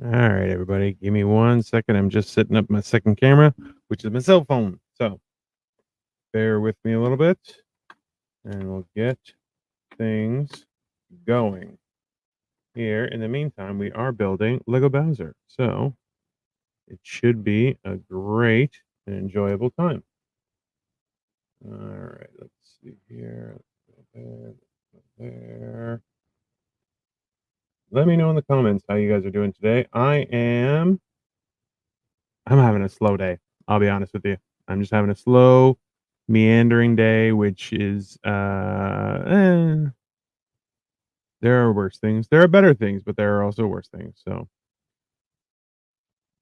All right, everybody, give me 1 second. I'm just setting up my second camera, which is my cell phone. So bear with me a little bit and we'll get things going. Here, in the meantime, we are building Lego Bowser. So it should be a great and enjoyable time. All right, let's see here. Let's go there. Let's go there. Let me know in the comments how you guys are doing today. I'm having a slow day. I'll be honest with you. I'm just having a slow, meandering day, which is there are worse things. There are better things, but there are also worse things. So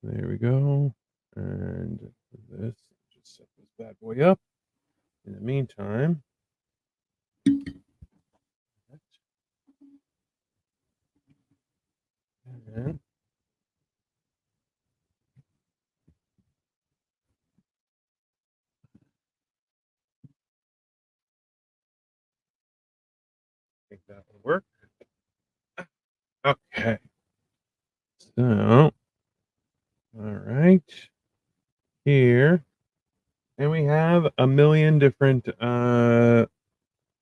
there we go. And this just set this bad boy up. In the meantime, and I think that will work. Okay. So, all right. Here. And we have a million different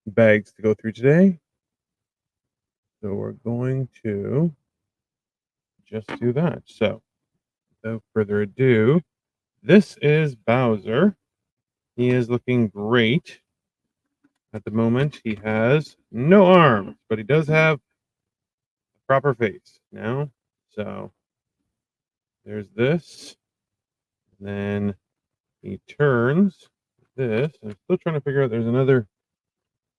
bags to go through today. So we're going to just do that. So, without further ado, this is Bowser. He is looking great. At the moment, he has no arms, but he does have a proper face now. So, there's this. Then he turns this. I'm still trying to figure out there's another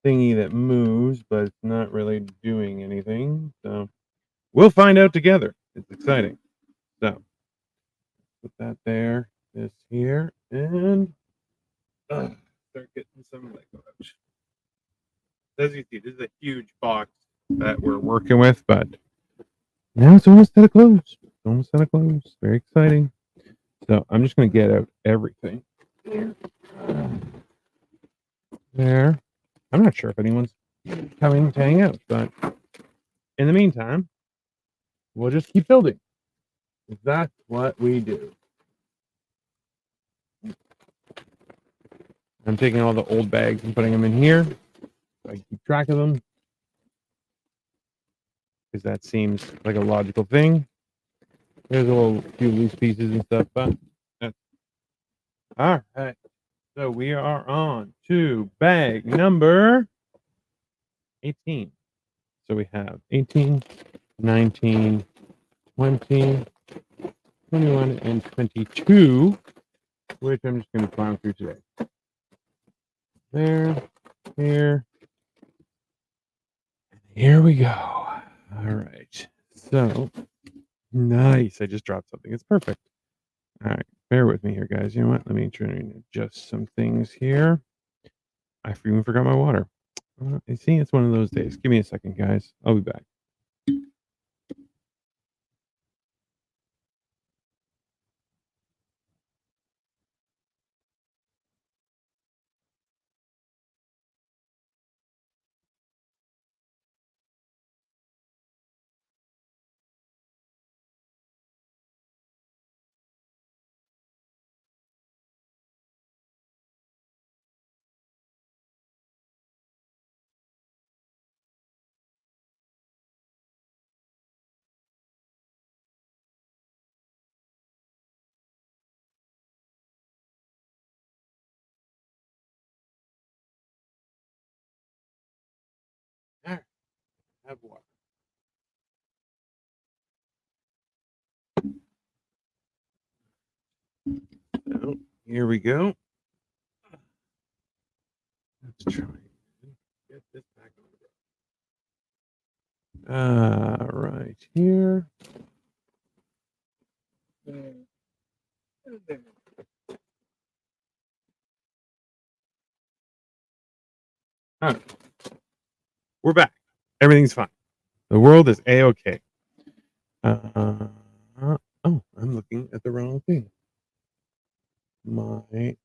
thingy that moves, but it's not really doing anything. So, we'll find out together. It's exciting. So, put that there, this here, and start getting some Lego out. As you see, this is a huge box that we're working with, but now it's almost at a close. It's almost at a close. Very exciting. So I'm just going to get out everything. There. I'm not sure if anyone's coming to hang out, but in the meantime, we'll just keep building. That's what we do. I'm taking all the old bags and putting them in here. So I keep track of them because that seems like a logical thing. There's a little few loose pieces and stuff, but that's all right. So we are on to bag number 18. So we have 18, 19, 20, 21, and 22, which I'm just going to plow through today. There, here, here we go. All right. So nice. I just dropped something. It's perfect. All right. Bear with me here, guys. You know what? Let me try and adjust some things here. I even forgot my water. You see, it's one of those days. Give me a second, guys. I'll be back. All right. Have water. So here we go. Let's try and get this back on. Right here. There. There. All right. We're back. Everything's fine. The world is a-okay. Oh, I'm looking at the wrong thing. My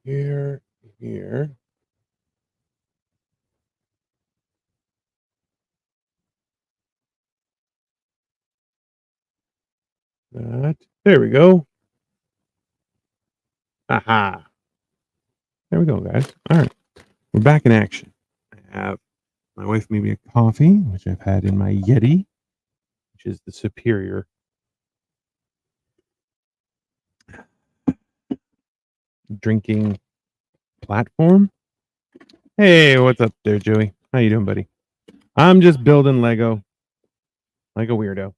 here, here. that. There we go. Aha. There we go, guys. All right. We're back in action. I have my wife made me a coffee, which I've had in my Yeti, which is the superior drinking platform. Hey, what's up there, Joey? How you doing, buddy? I'm just building Lego like a weirdo.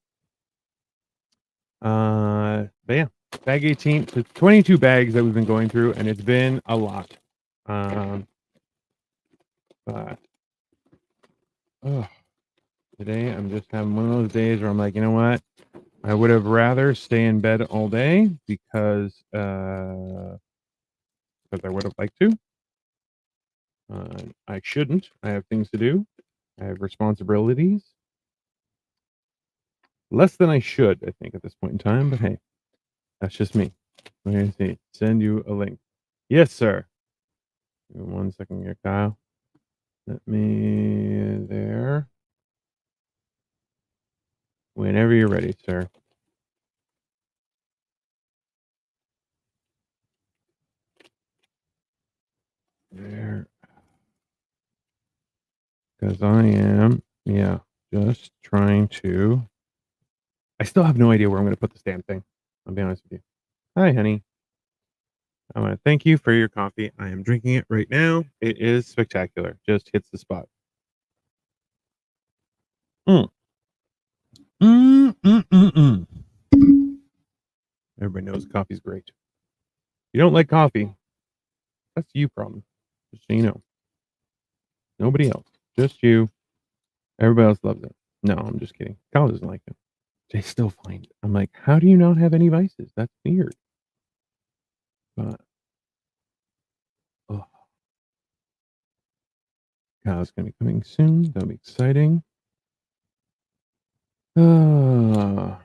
But yeah, bag 18. So 22 bags that we've been going through, and it's been a lot. But today I'm just having one of those days where I'm like, you know what? I would have rather stay in bed all day because I would have liked to. I shouldn't. I have things to do. I have responsibilities. Less than I should, I think, at this point in time. But hey, that's just me. Let me see. Send you a link. Yes, sir. Give me 1 second here, Kyle. Let me there. Whenever you're ready, sir. There. Because I am, yeah, just trying to. I still have no idea where I'm going to put this damn thing. I'll be honest with you. Hi, honey. I want to thank you for your coffee. I am drinking it right now. It is spectacular. Just hits the spot. Mm. Mm, mm, mm, mm. Everybody knows coffee's great. If you don't like coffee, that's you problem. Just so you know. Nobody else. Just you. Everybody else loves it. No, I'm just kidding. Kyle doesn't like it. They still find it. I'm like, how do you not have any vices? That's weird. But oh, Kyle's gonna be coming soon. That'll be exciting. How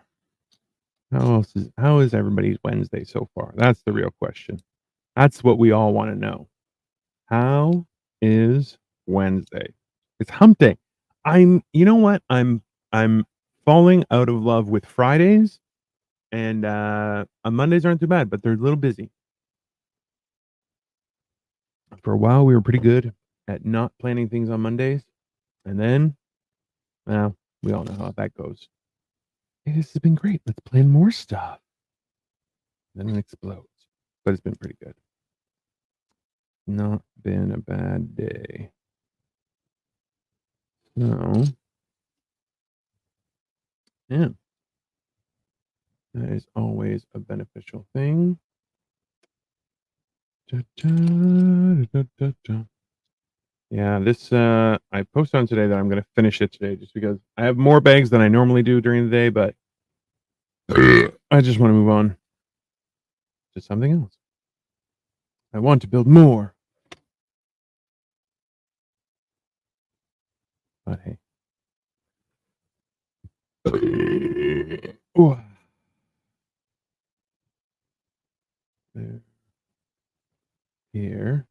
is everybody's Wednesday so far? That's the real question. That's what we all want to know. How is Wednesday? It's hump day. You know what? I'm falling out of love with Fridays, and Mondays aren't too bad, but they're a little busy. For a while, we were pretty good at not planning things on Mondays, and then, well, we all know how that goes. Hey, this has been great. Let's plan more stuff. Then it explodes, but it's been pretty good. Not been a bad day. So, yeah, that is always a beneficial thing. Da, da, da, da, da. Yeah, this I posted on today that I'm going to finish it today just because I have more bags than I normally do during the day, but I just want to move on to something else. I want to build more. But hey. Ooh. There. Here.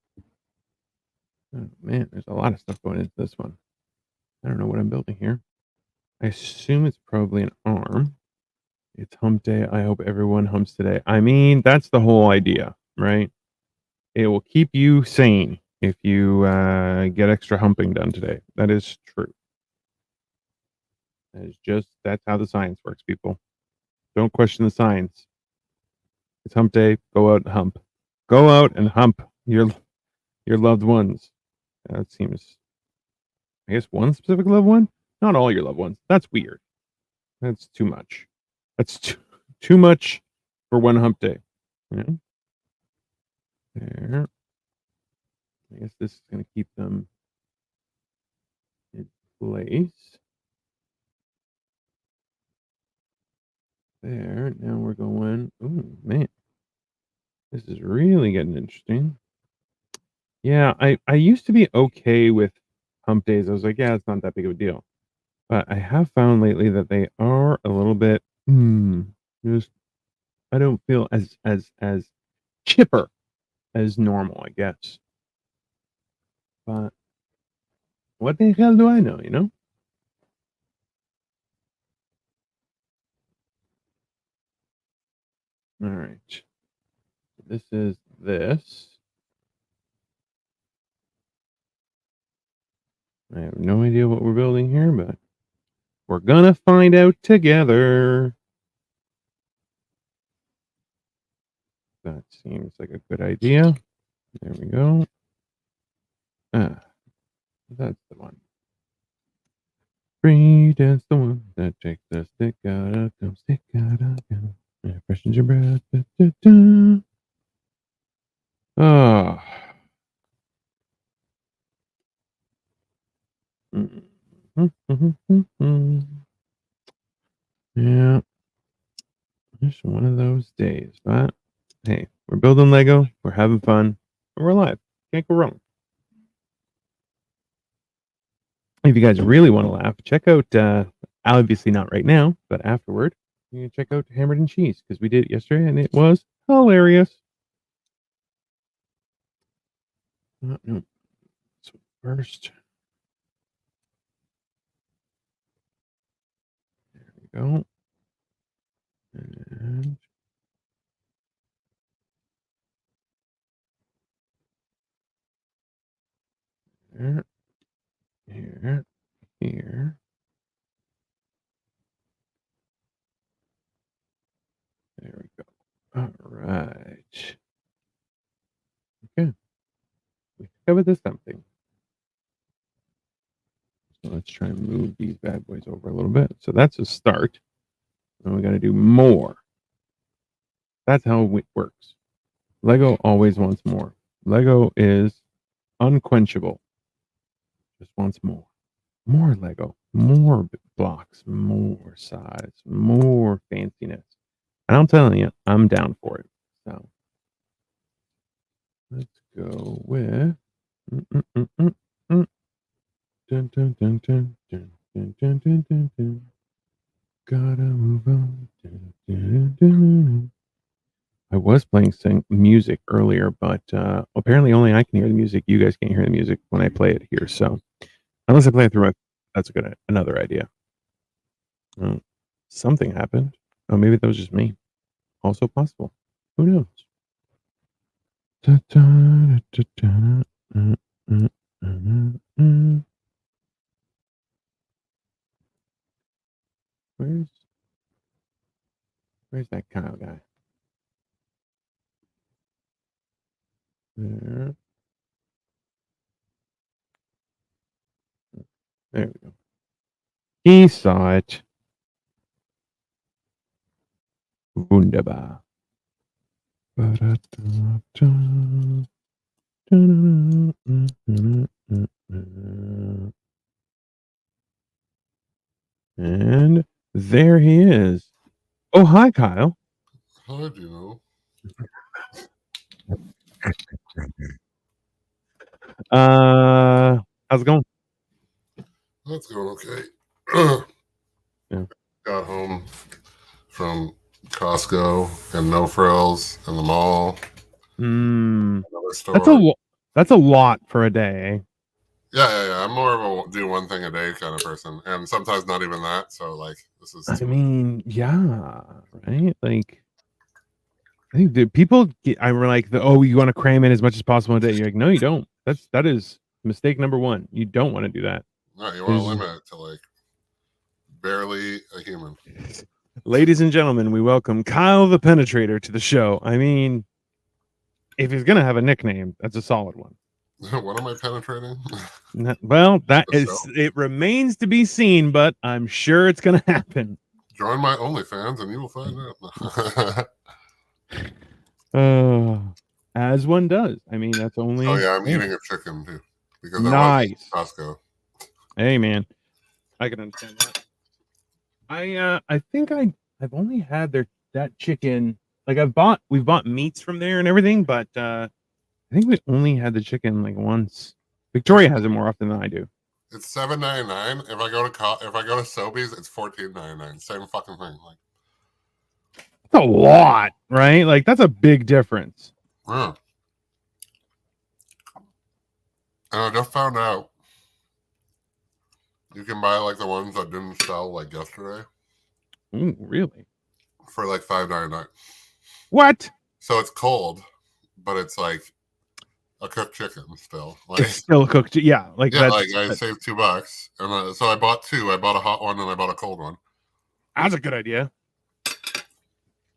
Oh man, there's a lot of stuff going into this one. I don't know what I'm building here. I assume it's probably an arm. It's hump day. I hope everyone humps today. I mean, that's the whole idea, right? It will keep you sane if you get extra humping done today. That is true. That's how the science works, people. Don't question the science. It's hump day. Go out and hump. Go out and hump your loved ones. That seems, I guess, one specific loved one. Not all your loved ones. That's weird. That's too much. That's too much for one hump day. Yeah. There. I guess this is going to keep them in place. There. Now we're going. Oh man, this is really getting interesting. Yeah, I used to be okay with hump days. I was like, yeah, it's not that big of a deal. But I have found lately that they are a little bit. Just I don't feel as chipper as normal, I guess. But what the hell do I know? You know. All right. This is this. I have no idea what we're building here, but we're gonna find out together. That seems like a good idea. There we go. Ah, that's the one. Free dance, the one that takes the stick out of gum, stick out of gum. And freshens your breath. Da, da, da. Ah. Yeah, it's one of those days, but hey, we're building Lego, we're having fun, and we're alive. Can't go wrong. If you guys really want to laugh, check out, obviously not right now, but afterward, you can check out Hammered and Cheese because we did it yesterday and it was hilarious. No. So first, there we go. And there, here. There we go. All right. Okay. We covered this something. So let's try and move these bad boys over a little bit. So that's a start. And we got to do more. That's how it works. Lego always wants more. Lego is unquenchable. Just wants more. More Lego. More blocks. More size. More fanciness. And I'm telling you, I'm down for it. So let's go with. Dun, dun, dun, dun, dun, dun, dun, dun, dun, dun. Gotta move on. Dun, dun, dun, dun. I was playing music earlier, but apparently only I can hear the music. You guys can't hear the music when I play it here. So unless I play it through that's another idea. Something happened. Oh, maybe that was just me. Also possible. Who knows? Da, da, da, da, Where's that Kyle guy? There. There we go. He saw it. Wunderbar. And there he is. Oh, hi, Kyle. Hi, Dino. How's it going? That's going okay. Yeah. Got home from Costco and No Frills and the mall. Another store. That's a lot for a day. Yeah. I'm more of a do one thing a day kind of person, and sometimes not even that. So like, this is. I mean, yeah, right. Like, I think the people I were like, you want to cram in as much as possible a day. You're like, no, you don't. That is mistake number one. You don't want to do that. No, you want to limit it to like barely a human. Ladies and gentlemen, we welcome Kyle the Penetrator to the show. I mean, if he's gonna have a nickname, that's a solid one. What am I penetrating? Well, it remains to be seen, but I'm sure it's gonna happen. Join my OnlyFans and you will find out. As one does. I mean, that's only. Oh yeah, I'm eating a chicken too because nice. I was Costco. Hey man, I can understand that. I think I've only had that chicken. Like we've bought meats from there and everything, but I think we only had the chicken like once. Victoria has it more often than I do. It's $7.99. If I go to Sobeys, it's $14.99. Same fucking thing. Like, that's a lot, right? Like that's a big difference. Yeah. And I just found out you can buy like the ones that didn't sell like yesterday. Ooh, really? For like $5.99. What? So it's cold, but it's like a cooked chicken still. Like, It's still cooked. Yeah, like yeah, that's like I saved $2, and so I bought two. I bought a hot one and I bought a cold one. that's a good idea.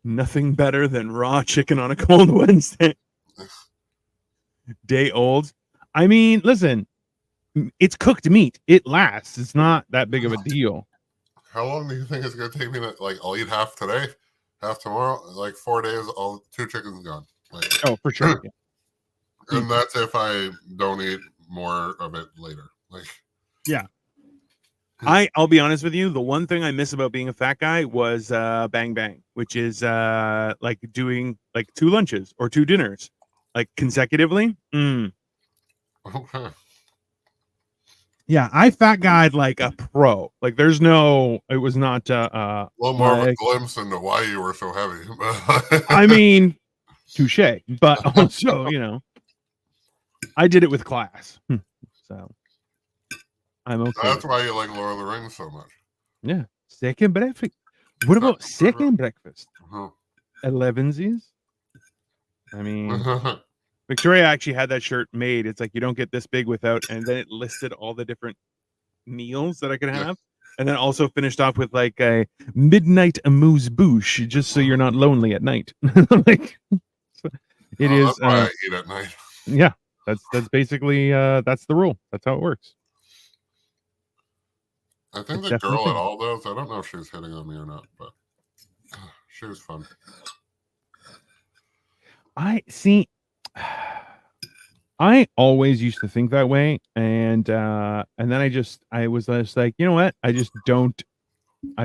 Nothing better than raw chicken on a cold Wednesday. Day old. I mean, listen, it's cooked meat. It lasts. It's not that big of a deal. How long do you think it's gonna take me to I'll eat half today, half tomorrow? Like 4 days, all 2 chickens gone. Like, Oh, for sure. Yeah. and that's if I don't eat more of it later. Like, yeah. I'll be honest with you. The one thing I miss about being a fat guy was Bang Bang, which is like doing like 2 lunches or 2 dinners, like consecutively. okay. Yeah, I fat guyed like a pro. Like, there's no. It was not. A little more of a glimpse into why you were so heavy. I mean, touche. But also, I did it with class. So I'm okay. That's why you like Lord of the Rings so much. Yeah. Second breakfast. What about second breakfast? Uh-huh. 11sies? I mean, Victoria actually had that shirt made. It's like, you don't get this big without, and then it listed all the different meals that I could have. And then also finished off with like a midnight amuse-bouche, just so you're not lonely at night. Like, it is. That's why I eat at night. Yeah, that's basically that's the rule. That's how it works. I think the girl at Aldo's, I don't know if she was hitting on me or not, but she was fun. I see. I always used to think that way, and then I was just like, you know what? I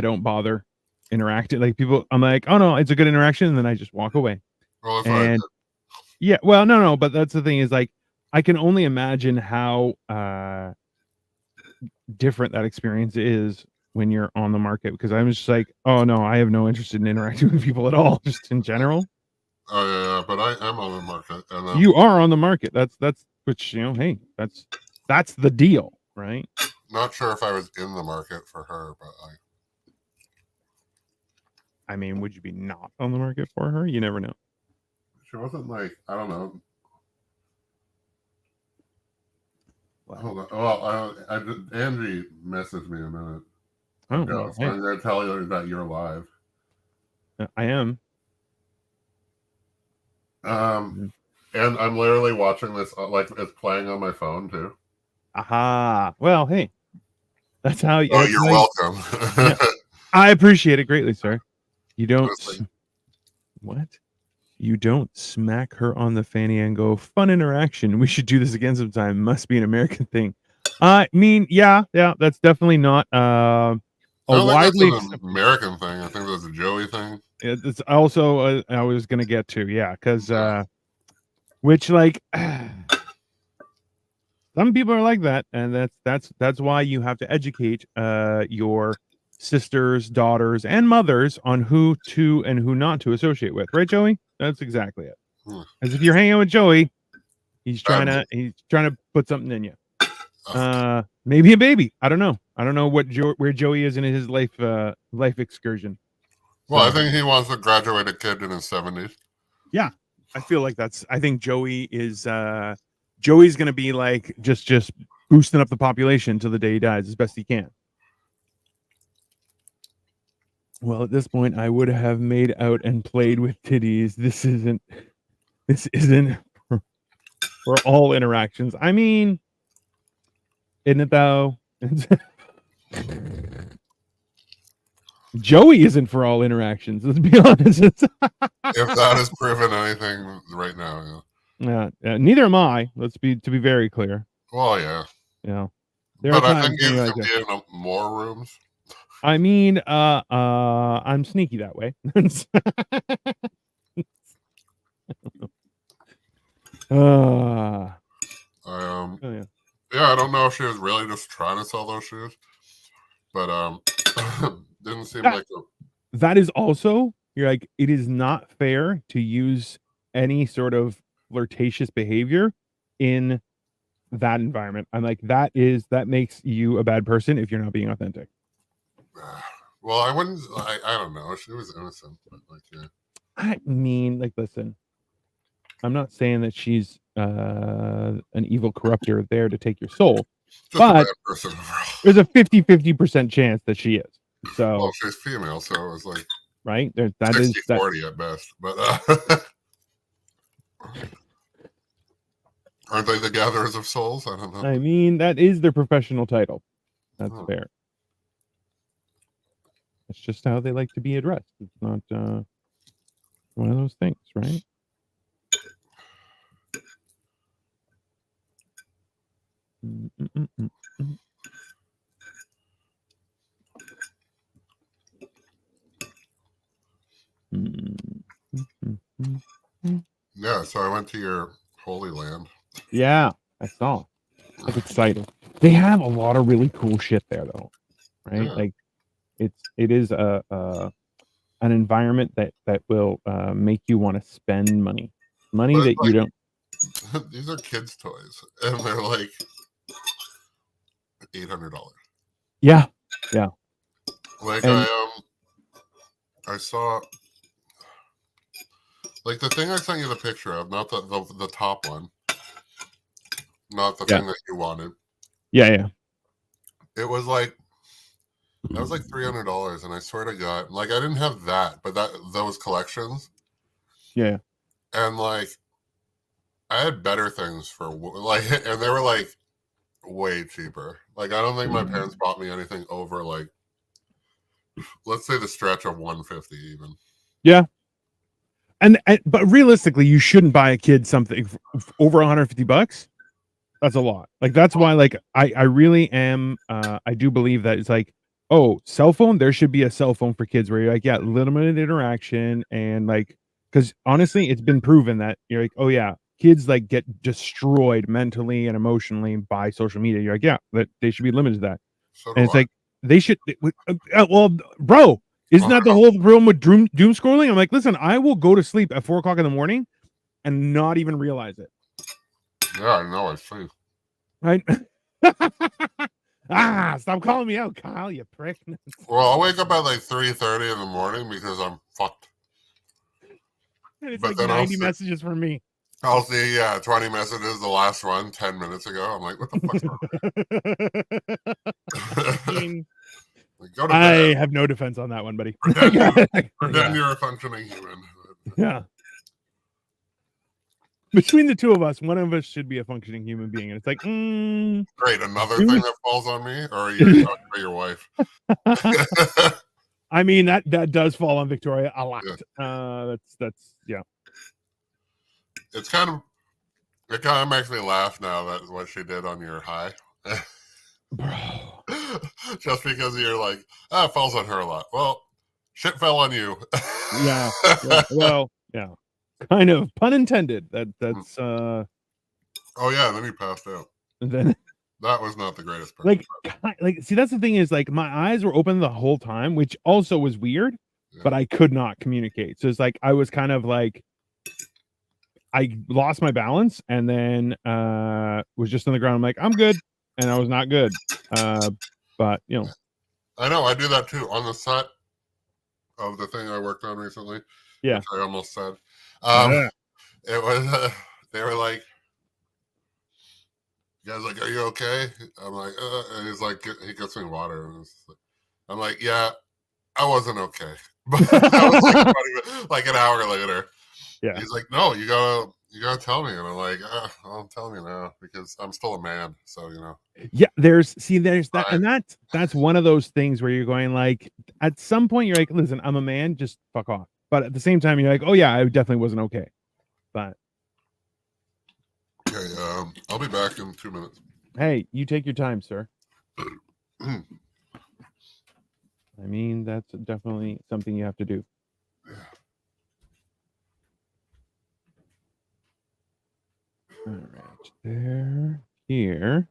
don't bother interacting. Like, people, I'm like, oh no, it's a good interaction, and then I just walk away. Well, and yeah, well, no, but that's the thing is, like, I can only imagine how different that experience is when you're on the market, because I'm just like, oh no, I have no interest in interacting with people at all, just in general. Oh yeah, but I'm on the market. And you are on the market. That's which, hey, that's the deal, right? Not sure if I was in the market for her, but I mean, would you be not on the market for her? You never know. She wasn't like, I don't know. Wow. Hold on. Well, Angie messaged me a minute ago. So I'm going to tell you that you're live. I am. And I'm literally watching this, like, it's playing on my phone too. Aha. Well, hey, that's how you. Oh, you're welcome. Yeah. I appreciate it greatly, sir. You don't. What? You don't smack her on the fanny and go, fun interaction. We should do this again sometime. Must be an American thing. I mean, yeah, that's definitely not a widely American thing. I think that's a Joey thing. It's also I was gonna get to, yeah, because which, like, some people are like that, and that's why you have to educate your sisters, daughters, and mothers on who to and who not to associate with, right, Joey? That's exactly it. As if you're hanging with Joey, he's trying to put something in you. Maybe a baby. I don't know where Joey is in his life excursion. Well, I think he wants a graduated kid in his 70s. Yeah, I feel like I think Joey is Joey's gonna be like just boosting up the population till the day he dies as best he can. Well, at this point, I would have made out and played with titties. This isn't for all interactions. I mean, isn't it though? Joey isn't for all interactions. Let's be honest. If that has proven anything right now, yeah. Neither am I. To be very clear. Well, yeah. Yeah. But I think you can be in more rooms. I mean, I'm sneaky that way. Yeah, I don't know if she was really just trying to sell those shoes, but didn't seem like that is also, you're like, it is not fair to use any sort of flirtatious behavior in that environment. I'm like, that makes you a bad person if you're not being authentic. Well, I wouldn't. I don't know. She was innocent, but like, yeah. I mean, like, listen, I'm not saying that she's an evil corruptor there to take your soul, Just a but bad person overall. there's a 50% chance that she is. So, Well, she's female, so it was like right there, that 60, is that. 40 at best. But aren't they the gatherers of souls? I don't know. I mean, that is their professional title. That's Oh. fair. It's just how they like to be addressed. It's not one of those things, right? Yeah, so I went to your Holy Land. Yeah, I saw. That's exciting. They have a lot of really cool shit there, though, right? Yeah. Like, it is an environment that will make you want to spend money But that it's you like, don't. these are kids' toys, and they're like $800. Yeah, Like and I saw like the thing I sent you the picture of, not the top one, not the Yeah. thing that you wanted. yeah. It was like that was like $300, and I swear to God, like I didn't have that, but those collections, Yeah. and like I had better things for like, and they were like way cheaper. Like I don't think my parents bought me anything over like, let's say the stretch of 150 even. Yeah. And but realistically, you shouldn't buy a kid something over $150. That's a lot. Like that's why, like I really am. I do believe that it's like, oh, cell phone. There should be a cell phone for kids where you're like, yeah, limited interaction and like, because honestly, it's been proven that you're like, oh yeah, kids like get destroyed mentally and emotionally by social media. You're like, yeah, that they should be limited to that. So And do it's I. like they should. Well, bro, isn't that the whole problem with doom scrolling? I'm like, listen, I will go to sleep at 4 o'clock in the morning and not even realize it. Yeah, I know. I see. Right? Stop calling me out, Kyle, you prick. Well, I'll wake up at like 3:30 in the morning because I'm fucked. And it's But like then 90 messages from me. I'll see, 20 messages. The last one 10 minutes ago. I'm like, what the fuck's wrong? Like, go to I bed. have no defense on that one, buddy. Pretend you're a functioning human. Yeah. Between the two of us, one of us should be a functioning human being. And it's like, Great. Another thing that falls on me, or are you talking about your wife? I mean, that does fall on Victoria a lot. Yeah. That's yeah. It kind of makes me laugh now. That's what she did on your high. Bro. Just because you're like, it falls on her a lot. Well, shit fell on you. Yeah. Well, yeah. Kind of pun intended. That's oh yeah, then you passed out. Then that was not the greatest part. Like see, that's the thing is like my eyes were open the whole time, which also was weird, but I could not communicate. So it's like I was kind of like I lost my balance and then was just on the ground. I'm like, I'm good, and I was not good. But you know, I know I do that too on the set of the thing I worked on recently. Yeah, which I almost said. It was they were like, you guys like, are you okay? I'm like, and he's like, he gets me water, and I'm like, yeah, I wasn't okay, but that was like an hour later. Yeah, he's like, no, you gotta tell me, and I'm like, I'll tell you now because I'm still a man, so you know. Yeah, there's that, right. And that's one of those things where you're going like, at some point you're like, listen, I'm a man, just fuck off. But at the same time, you're like, oh yeah, I definitely wasn't okay. But okay, I'll be back in 2 minutes. Hey, you take your time, sir. I mean, that's definitely something you have to do. All right, there, here.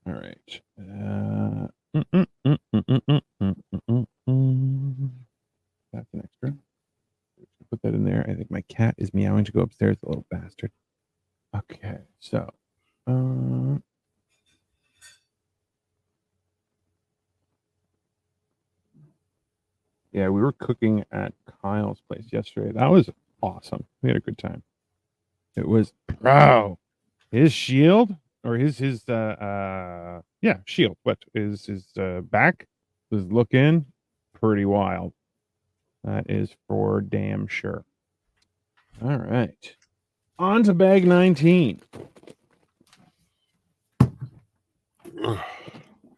All right. That's an extra. Put that in there. I think my cat is meowing to go upstairs, the little bastard. Okay, so Yeah, we were cooking at Kyle's place yesterday. That was awesome. We had a good time. It was, bro, his shield or his shield. What is his back was looking pretty wild. That is for damn sure. All right. On to bag 19.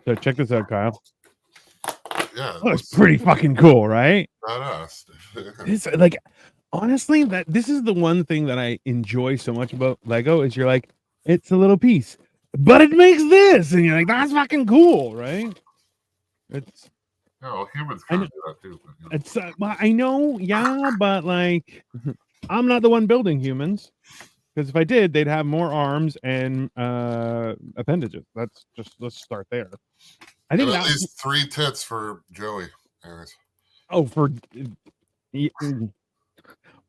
So check this out, Kyle. Yeah, Oh, it's pretty fucking cool, right? badass. It's like, honestly, that this is the one thing that I enjoy so much about Lego is you're like, it's a little piece, but it makes this, and you're like, that's fucking cool, right? It's Yeah, well, humans kind of do that too. But, you know. it's well, I know, yeah, but like, I'm not the one building humans. Because if I did, they'd have more arms and appendages. That's just, let's start there. I think And at that least 3 tits for Joey. Anyways. oh, for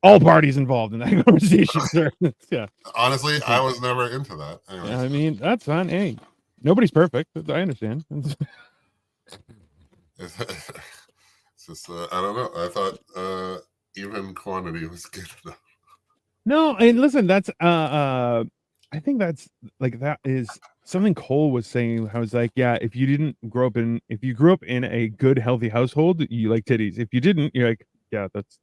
all parties involved in that conversation, sir. Yeah. Honestly, I was never into that. Anyways. I mean, that's fine. Hey, nobody's perfect. I understand. It's just I don't know. I thought even quantity was good enough. No, and listen, that's I think that's like that is something Cole was saying. I was like, yeah, if you grew up in a good, healthy household, you like titties. If you didn't, you're like, yeah, that's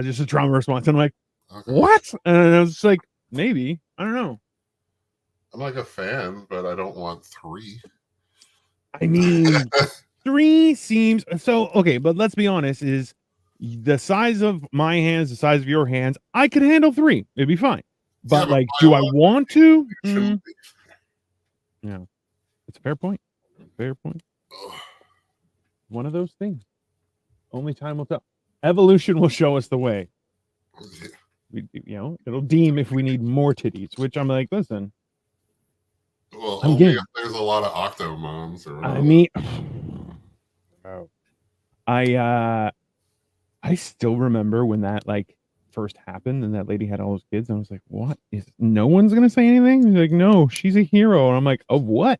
just a trauma response. And I'm like, Okay. what? And I was just like, maybe. I don't know. I'm like a fan, but I don't want 3. I mean, 3 seems so okay, but let's be honest, is the size of my hands, the size of your hands, I could handle 3. It'd be fine. But Yeah, like, do I want to? Shouldn't be. Yeah. It's a fair point. Fair point. One of those things. Only time will tell. Evolution will show us the way. It'll deem if we need more titties, which I'm like, listen. Well, I'm only getting- if there's a lot of octomoms or I mean, I still remember when that like first happened and that lady had all those kids. And I was like, what is no one's gonna say anything? He's like, no, she's a hero. And I'm like, of what?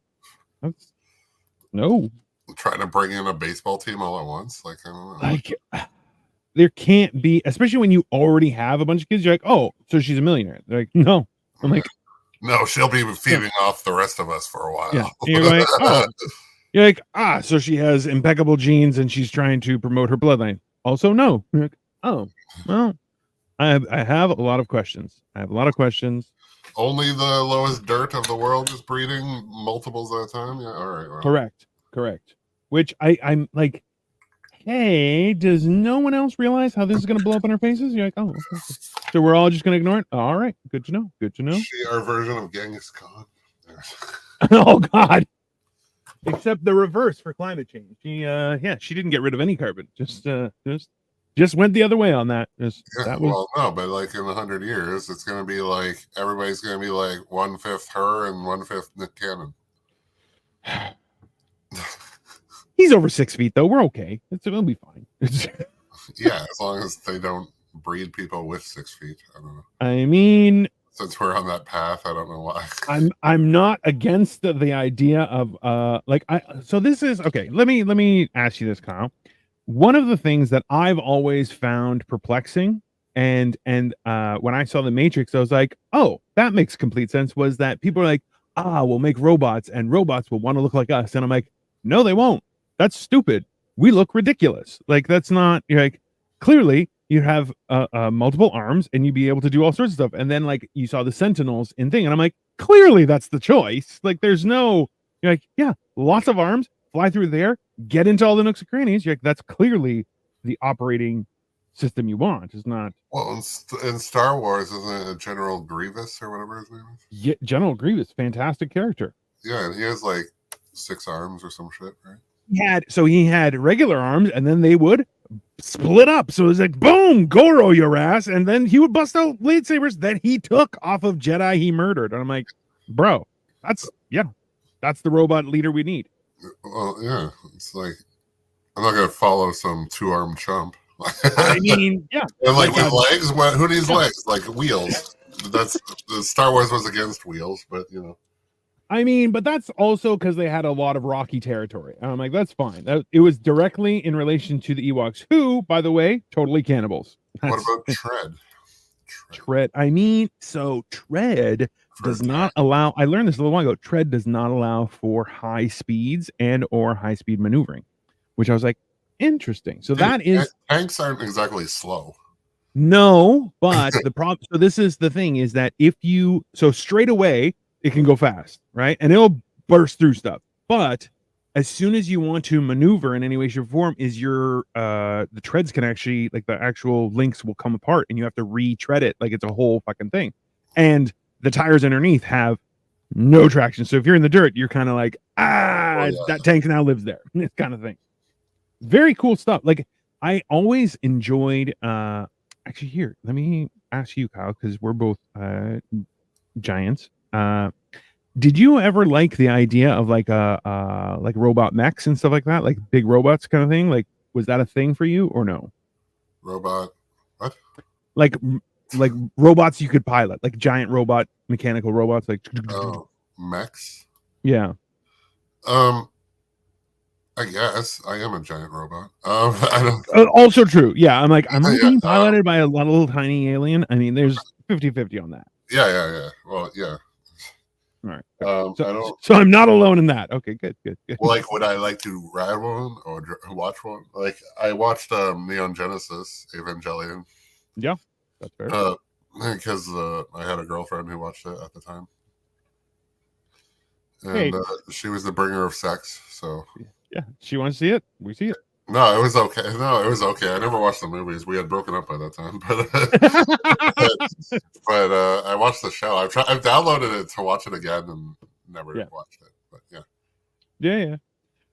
No. trying to bring in a baseball team all at once. Like, I don't know. Like there can't be, especially when you already have a bunch of kids, you're like, oh, so she's a millionaire. They're like, no. I'm like, no, she'll be feeding off the rest of us for a while. yeah. And you're like, oh. You're like, so she has impeccable genes and she's trying to promote her bloodline. Also, no. You're like, oh, well, I have a lot of questions. Only the lowest dirt of the world is breeding multiples at a time. Yeah, all right. Well. Correct. Which I'm like, hey, does no one else realize how this is going to blow up in our faces? You're like, oh, okay. So we're all just going to ignore it. All right, good to know. She our version of Genghis Khan. Oh God. Except the reverse for climate change. She didn't get rid of any carbon. Just went the other way on that. Well, no, but like in 100 years, it's going to be like everybody's going to be like 1/5 her and 1/5 Nick Cannon. He's over 6 feet though. We're okay. It'll be fine. Yeah, as long as they don't breed people with 6 feet. I don't know. I mean, since we're on that path, I don't know why. I'm not against the idea of so this is okay. Let me ask you this, Kyle. One of the things that I've always found perplexing and when I saw the Matrix, I was like, oh, that makes complete sense, was that people are like, we'll make robots and robots will want to look like us. And I'm like, no, they won't. That's stupid. We look ridiculous. Like, that's not, you're like, clearly you have multiple arms and you'd be able to do all sorts of stuff. And then like you saw the Sentinels in thing. And I'm like, clearly that's the choice. Like there's no, you're like, yeah, lots of arms, fly through there, get into all the nooks and crannies. You're like, that's clearly the operating system you want. It's not. Well, in Star Wars, isn't it General Grievous or whatever his name is? Yeah, General Grievous, fantastic character. Yeah, he has like 6 arms or some shit, right? He had regular arms and then they would split up. So it was like, boom, Goro your ass. And then he would bust out lightsabers that he took off of Jedi he murdered. And I'm like, bro, that's the robot leader we need. Well, yeah, it's like, I'm not going to follow some 2-armed chump. I mean, yeah. And like with legs, who needs legs? Like wheels. That's the Star Wars was against wheels, but you know. I mean, but that's also because they had a lot of rocky territory. I'm like, that's fine. It was directly in relation to the Ewoks, who, by the way, totally cannibals. What That's about Tread? Tread. I mean, so Tread does not allow. I learned this a little while ago. Tread does not allow for high speeds and or high speed maneuvering, which I was like, interesting. So that is tanks aren't exactly slow. no, but the problem. So this is the thing: is that if you straight away it can go fast, right, and it'll burst through stuff. But as soon as you want to maneuver in any way, shape, or form, is your the treads can actually like the actual links will come apart, and you have to retread it like it's a whole fucking thing. And the tires underneath have no traction. So if you're in the dirt, you're kind of like that tank now lives there. This kind of thing. Very cool stuff. Like I always enjoyed. Actually, here, let me ask you, Kyle, because we're both giants. Did you ever like the idea of like robot mechs and stuff like that, like big robots kind of thing? Like, was that a thing for you or no? Robot, what? Like robots you could pilot, like giant robot, mechanical robots, like mechs. Yeah. I guess I am a giant robot. I don't. Also true. Yeah, I'm like, am I being piloted by a little tiny alien? I mean, there's 50-50 on that. Yeah. Well, yeah. All right. So I'm not alone in that. Okay, good. Well, like, would I like to ride one or watch one? Like, I watched Neon Genesis Evangelion. Yeah, that's fair. Because I had a girlfriend who watched it at the time, and she was the bringer of sex. So yeah, she wants to see it. We see it. No, it was okay. I never watched the movies. We had broken up by that time, but I watched the show. I've downloaded it to watch it again and never watched it. But yeah.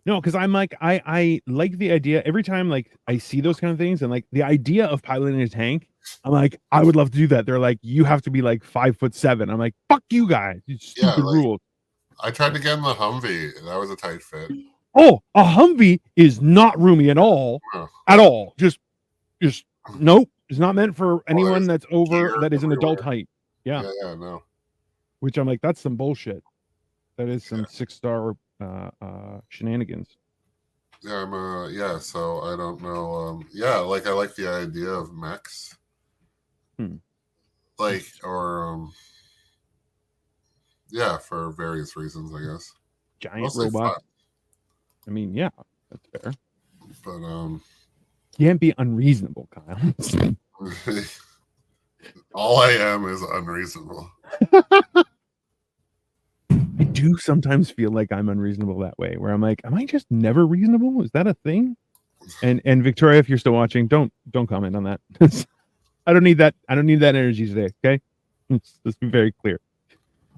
No, because I'm like I like the idea every time like I see those kind of things and like the idea of piloting a tank. I'm like, I would love to do that. They're like, you have to be like 5'7". I'm like, fuck you guys, you stupid rules. I tried to get in the Humvee. That was a tight fit. Oh, a Humvee is not roomy at all. At all. Just nope. It's not meant for anyone that's over that is an adult height. Yeah. Yeah, no. Which I'm like, that's some bullshit. That is some 6-star shenanigans. Yeah, so I don't know. Like I like the idea of mechs. Like or for various reasons, I guess. Giant robot. I mean, yeah, that's fair. But can't be unreasonable, Kyle. All I am is unreasonable. I do sometimes feel like I'm unreasonable that way, where I'm like, am I just never reasonable? Is that a thing? And Victoria, if you're still watching, don't comment on that. I don't need that. I don't need that energy today. Okay, let's be very clear.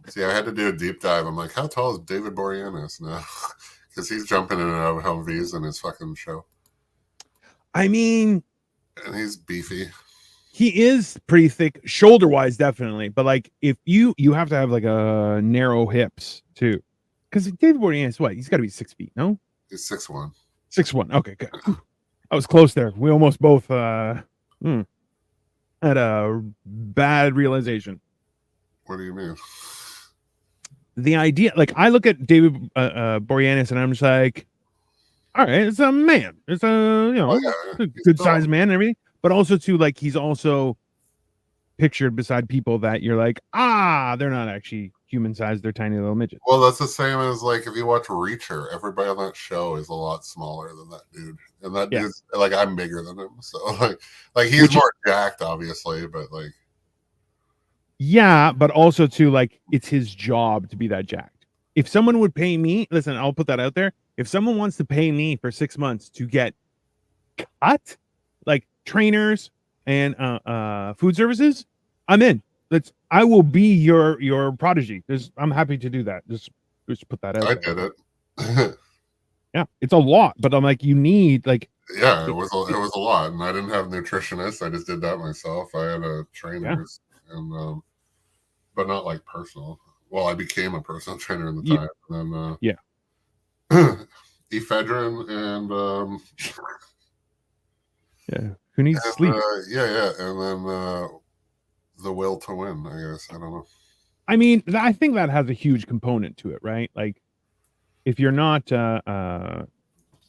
See, I had to do a deep dive. I'm like, how tall is David Boreanaz now? Because he's jumping in and out of Humvees in his fucking show. I mean, and he's beefy. He is pretty thick, shoulder wise, definitely. But like, if you have to have like a narrow hips too, because David Boreanaz, what he's got to be 6 feet, no? He's 6'1". 6'1". Okay, good. I was close there. We almost both had a bad realization. What do you mean? The idea, like, I look at David Boreanaz and I'm just like, all right, it's a man. It's a good sized man and everything. But also too, like, he's also pictured beside people that you're like, they're not actually human sized, they're tiny little midgets. Well, that's the same as like if you watch Reacher, everybody on that show is a lot smaller than that dude. And that dude's like, I'm bigger than him. So like he's more jacked, obviously, but like yeah, but also too, like, it's his job to be that jacked. If someone would pay me, listen, I'll put that out there. If someone wants to pay me for 6 months to get cut, like trainers and food services, I'm in. I will be your prodigy. I'm happy to do that. Just put that out. I did it. Yeah, it's a lot, but I'm like, you need like. Yeah, it was a lot, and I didn't have nutritionists. I just did that myself. I had a trainers, and but not like personal. Well, I became a personal trainer in the time, and then ephedrine and who needs sleep? And then the will to win. I guess I don't know. I mean, I think that has a huge component to it, right? Like, if you're not, That's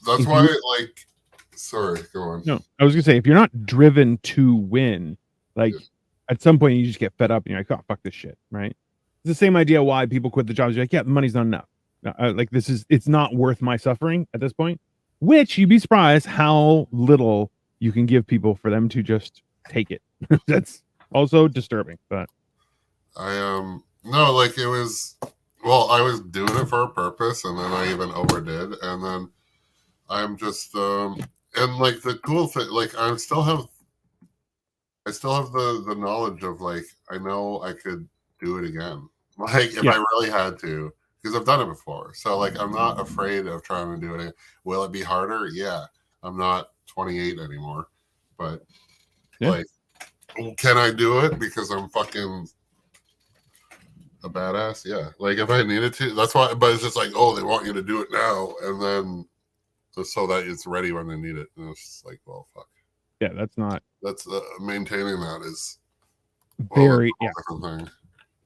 if why, you like, sorry, go on. no, I was gonna say, if you're not driven to win, like Yeah. at some point you just get fed up and you're like, oh fuck this shit, right? It's the same idea why people quit the jobs. You're like, yeah, the money's not enough. Like it's not worth my suffering at this point. Which you'd be surprised how little you can give people for them to just take it. That's also disturbing, but No, like it was. Well, I was doing it for a purpose, and then I even overdid, and then I'm just and like the cool thing, like I still have the knowledge of like I know I could do it again, like if Yeah. I really had to, because I've done it before. So like I'm not afraid of trying to do it. Will it be harder? Yeah, I'm not 28 anymore, but Yeah. like, can I do it because I'm fucking a badass? Yeah, like if I needed to, that's why. But it's just like, oh, they want you to do it now, and then just so that it's ready when they need it. And it's just like, well, fuck. yeah, that's not That's maintaining that is very a different thing.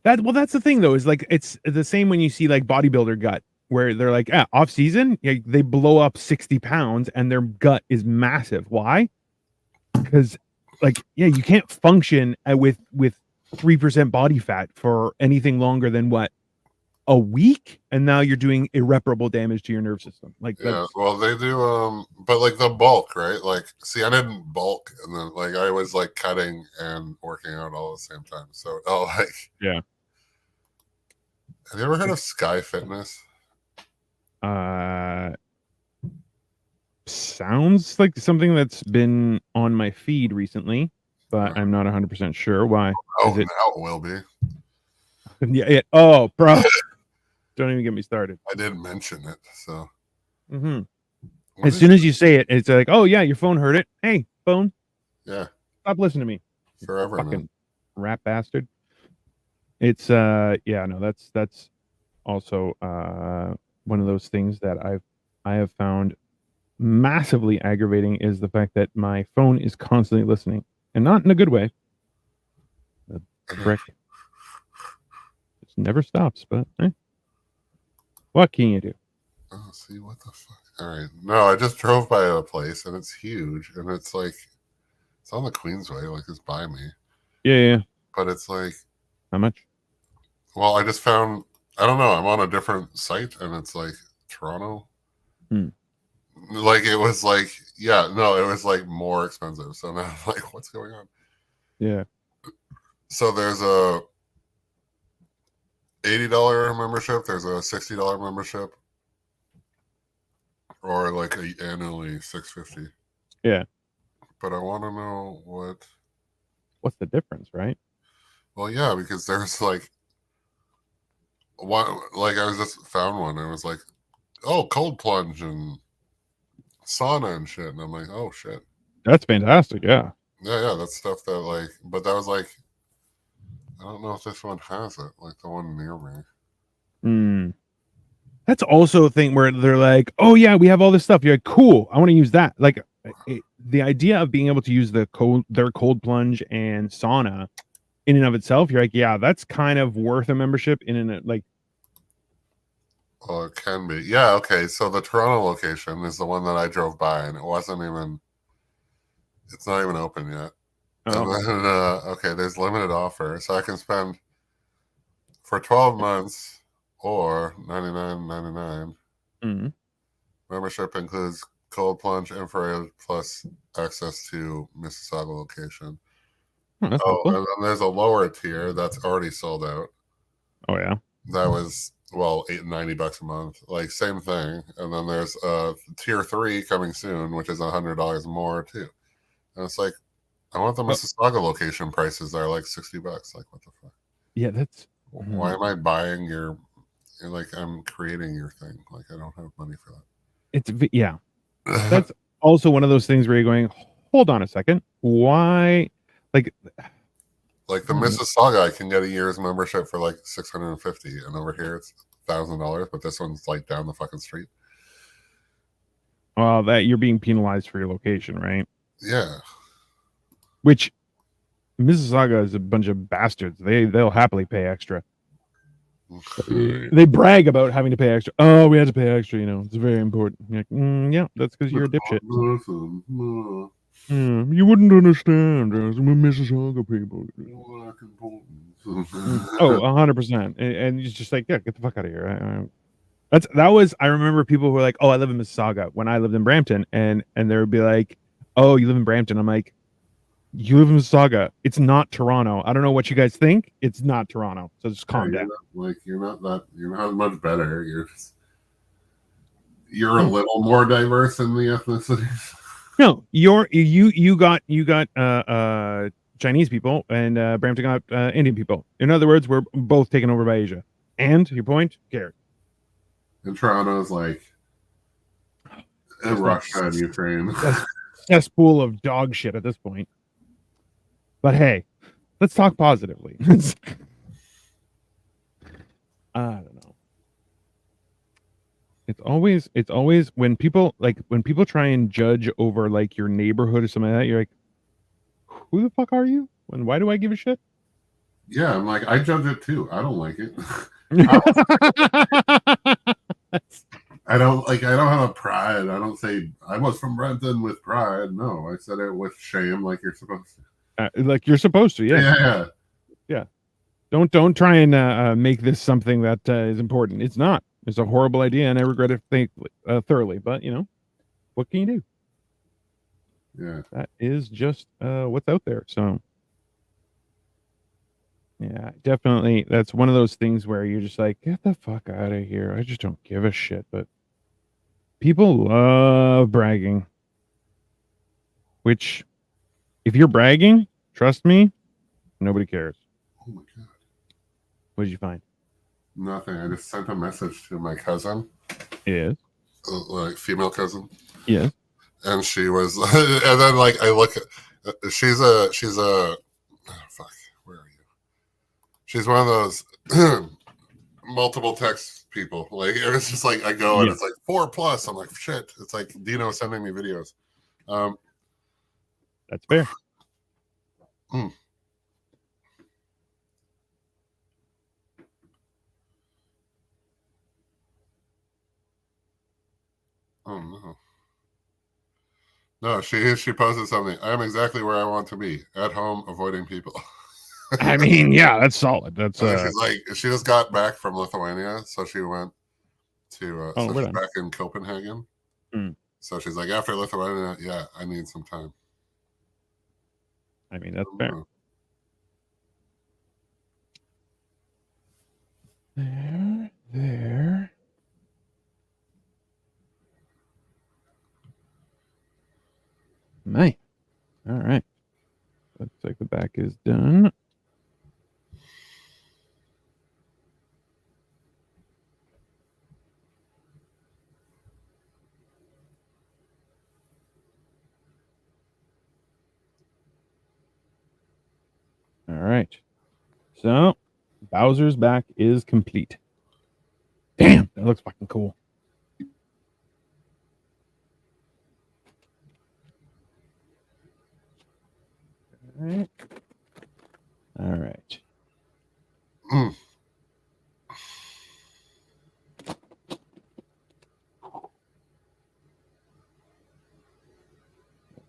That's the thing though, is like it's the same when you see like bodybuilder gut where they're like, off season, yeah, they blow up 60 pounds and their gut is massive. Why? Because like, yeah, you can't function with 3% body fat for anything longer than what, a week, and now you're doing irreparable damage to your nerve system. Like Yeah, well, they do, but like the bulk, right? Like, see, I didn't bulk, and then like I was like cutting and working out all at the same time. So, like, yeah. Have you ever heard of Sky Fitness? Sounds like something that's been on my feed recently, but I'm not 100% sure why. Oh, Is it... now it will be. Yeah. Oh, bro. Don't even get me started. I didn't mention it, so. As soon as you say it, it's like, oh yeah, your phone heard it. Hey, phone. Yeah. Stop listening to me. Forever. Fucking rat bastard. It's yeah, no, that's also one of those things that I have found massively aggravating is the fact that my phone is constantly listening, and not in a good way. The frick. It never stops, but what can you do? Oh, see, what the fuck? All right. No, I just drove by a place and it's huge, and it's like it's on the Queensway, like it's by me. Yeah. But it's like, how much? Well, I just found, I don't know, I'm on a different site and it's like Toronto. Like it was like, yeah, no, it was like more expensive. So now I'm like, what's going on? Yeah. So there's a $80 membership, there's a $60 membership, or like annually $650. Yeah. But I want to know what's the difference, right? Well, yeah, because there's like one, like I just found one and it was like, oh, cold plunge and sauna and shit, and I'm like, oh shit, that's fantastic. Yeah, that's stuff that like, but that was like, I don't know if this one has it, like the one near me. That's also a thing where they're like, oh yeah, we have all this stuff. You're like, cool, I want to use that. Like the idea of being able to use their cold plunge and sauna in and of itself, you're like, yeah, that's kind of worth a membership in and like. Well, it can be. Yeah, okay. So the Toronto location is the one that I drove by, and it's not even open yet. Oh. And then, okay, there's limited offer. So I can spend for 12 months or $99.99. Membership includes cold plunge, infrared, plus access to Mississauga location. Cool. And then there's a lower tier that's already sold out. Oh, yeah. That was... well, $90 a month, like same thing. And then there's tier 3 coming soon, which is $100 more too. And it's like, I want the Mississauga location prices that are like $60. Like, what the fuck? Yeah, that's. Why am I buying your? Like, I'm creating your thing. Like, I don't have money for that. Yeah. That's also one of those things where you're going, hold on a second, why? Like the Mississauga, I can get a year's membership for like $650, and over here it's $1,000. But this one's like down the fucking street. Well, that you're being penalized for your location, right? Yeah. Which Mississauga is a bunch of bastards. They'll happily pay extra. They brag about having to pay extra. Oh, we had to pay extra. It's very important. You're like, yeah, that's because you're a dipshit. You wouldn't understand. We're Mississauga people. Oh, 100%. And it's just like, yeah, get the fuck out of here. I remember people who were like, oh, I live in Mississauga when I lived in Brampton, and they would be like, oh, you live in Brampton. I'm like, you live in Mississauga. It's not Toronto. I don't know what you guys think. It's not Toronto. So just calm down. You're not much better. You're a little more diverse in the ethnicities. No, you got Chinese people, and Brampton got Indian people. In other words, we're both taken over by Asia. And your point, Garrett. And Toronto's like Russia and Ukraine. Cesspool of dog shit at this point. But hey, let's talk positively. I don't know. It's always when people try and judge over like your neighborhood or something like that, you're like, who the fuck are you? And why do I give a shit? Yeah, I'm like, I judge it too. I don't like it. I don't have a pride. I don't say I was from Brampton with pride. No, I said it with shame, like you're supposed to. Like you're supposed to, yeah. Don't try and make this something that is important. It's not. It's a horrible idea, and I regret it thoroughly. But what can you do? Yeah, that is just what's out there. So, yeah, definitely. That's one of those things where you're just like, get the fuck out of here. I just don't give a shit. But people love bragging. Which, if you're bragging, trust me, nobody cares. Oh my god. What did you find? Nothing. I just sent a message to my cousin. Yes. Like female cousin. Yes. And she was, and then like I look at, she's a oh, fuck, where are you? She's one of those multiple text people. Like it was just like I go and it's like 4+. I'm like shit. It's like Dino sending me videos. That's fair. Oh no. No, she posted something. I am exactly where I want to be, at home, avoiding people. I mean, yeah, that's solid. That's she's like, she just got back from Lithuania, so she went to she's back in Copenhagen. So she's like, after Lithuania, yeah, I need some time. I mean, that's fair. There. Nice. All right. Looks like the back is done. All right. So Bowser's back is complete. Damn, that looks fucking cool. All right. All right.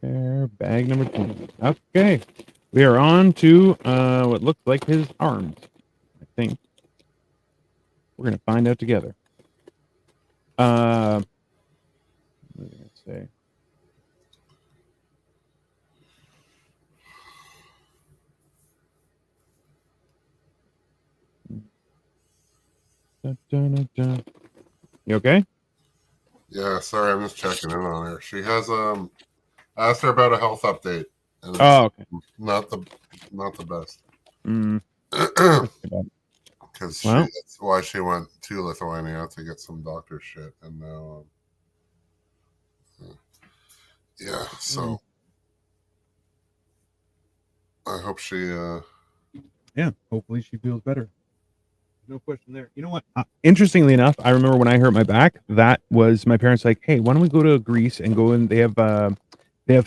There, bag number 20. Okay. We are on to what looks like his arms, I think. We're going to find out together. What was I going to say? Dun, dun, dun, dun. You okay? Yeah, sorry, I'm just checking in on her. She has I asked her about a health update. And okay. Not the best. Because that's why she went to Lithuania to get some doctor shit, and now yeah, so I hope she hopefully she feels better. No question there. You know what? Interestingly enough, I remember when I hurt my back, that was my parents like, hey, why don't we go to Greece and go in? They have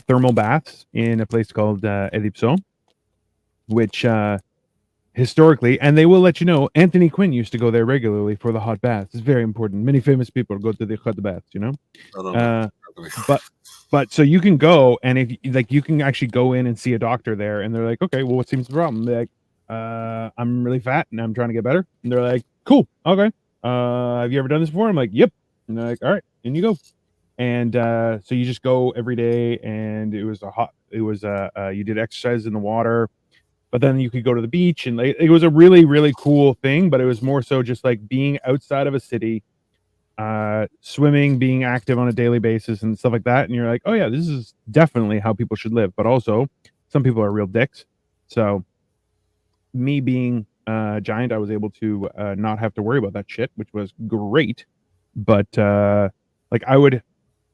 thermal baths in a place called Ellipso, which historically, and they will let you know. Anthony Quinn used to go there regularly for the hot baths. It's very important. Many famous people go to the hot baths. You know. I don't know. But so you can go, and if like you can actually go in and see a doctor there, and they're like, okay, well, what seems the problem? They're like, I'm really fat and I'm trying to get better. And they're like, cool, okay. Have you ever done this before? I'm like, yep. And they're like, all right, in you go. And so you just go every day, and you did exercise in the water, but then you could go to the beach, and it was a really, really cool thing. But it was more so just like being outside of a city, swimming, being active on a daily basis and stuff like that. And you're like, oh yeah, this is definitely how people should live. But also some people are real dicks. So me being giant, I was able to not have to worry about that shit, which was great. But like I would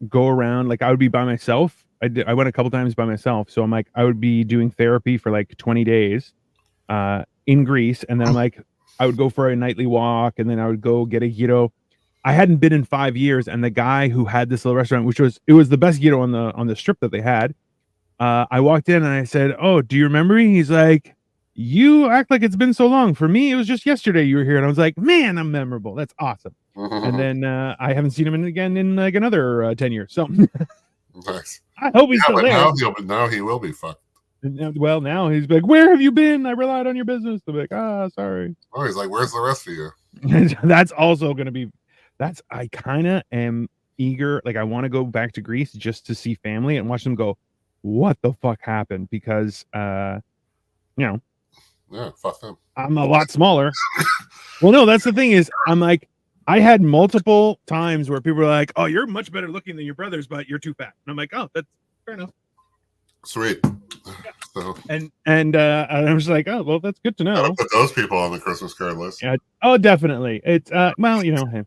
go around, like I would be by myself. I went a couple times by myself. So I'm like, I would be doing therapy for like 20 days in Greece. And then I'm like, I would go for a nightly walk, and then I would go get a gyro. I hadn't been in 5 years, and the guy who had this little restaurant, it was the best gyro on the strip that they had. I walked in and I said, "Oh, do you remember me?" He's like, "You act like it's been so long. For me, it was just yesterday you were here." And I was like, "Man, I'm memorable. That's awesome." And then I haven't seen him again in like another 10 years. So Nice. I hope he's still but there. now he will be fucked. Well, now he's like, "Where have you been? I relied on your business." I'm like, sorry. Oh, he's like, where's the rest of you? That's also going to be. I kind of am eager. Like, I want to go back to Greece just to see family and watch them go, what the fuck happened? Because, you know, Yeah, fuck them. I'm a lot smaller. Well, no, that's the thing is, I'm like, I had multiple times where people were like, "Oh, you're much better looking than your brothers, but you're too fat." And I'm like, "Oh, that's fair enough." Sweet. So, And I'm just like, "Oh, well, that's good to know." gotta put those people on the Christmas card list. Yeah. Oh, definitely. It's well, you know, hey,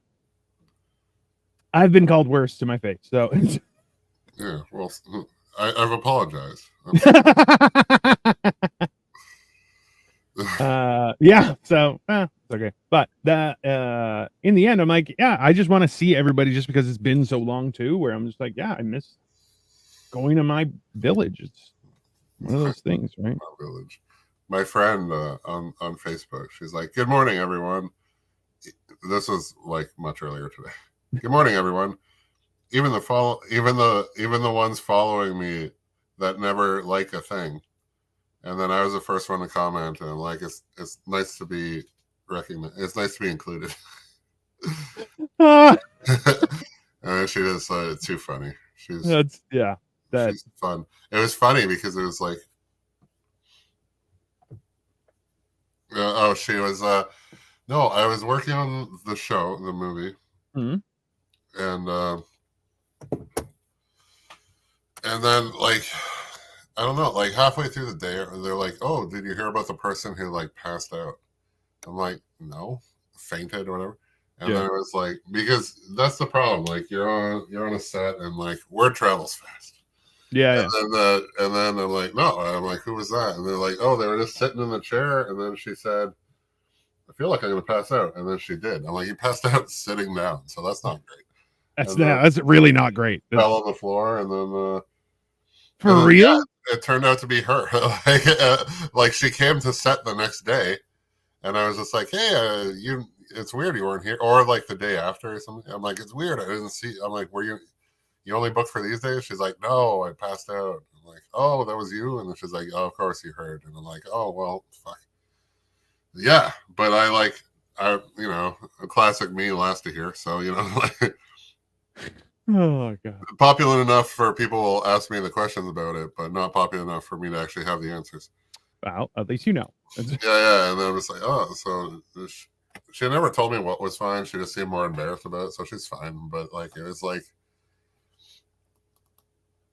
I've been called worse to my face, so. Yeah, well, I've apologized. Yeah, so it's okay. But in the end, I'm like, yeah, I just want to see everybody just because it's been so long too, where I'm just like, yeah, I miss going to my village. It's one of those things, right? My village. My friend on Facebook, she's like, "Good morning, everyone." This was like much earlier today. "Good morning, everyone. Even the ones following me that never like a thing." And then I was the first one to comment, and I'm like, it's nice to be recognized. It's nice to be included. And she just it's too funny. She's fun. It was funny because it was like, she was no, I was working on the show, the movie, and then like, I don't know, like halfway through the day, they're like, "Oh, did you hear about the person who like passed out?" I'm like, "No, fainted or whatever." And then it was like, because that's the problem. Like you're on a set, and like word travels fast. Yeah. And then I'm like, "No." I'm like, "Who was that?" And they're like, "Oh, they were just sitting in the chair." And then she said, "I feel like I'm gonna pass out." And then she did. I'm like, "You passed out sitting down, so that's not great." That's really not great. Fell on the floor, and then for real. Yeah, it turned out to be her. Like she came to set the next day, and I was just like, "Hey, it's weird you weren't here," or like the day after or something. I'm like, "It's weird. I didn't see." I'm like, "Were you only booked for these days?" She's like, "No, I passed out." I'm like, "Oh, that was you?" And then she's like, "Oh, of course you heard." And I'm like, "Oh, well, fuck." Yeah, but I classic me last to hear. So, like, oh god, popular enough for people to ask me the questions about it, but not popular enough for me to actually have the answers. Well, at least you know. Yeah. And then I was like, "Oh, so she never told me what was fine. She just seemed more embarrassed about it, so she's fine." But like, it was like,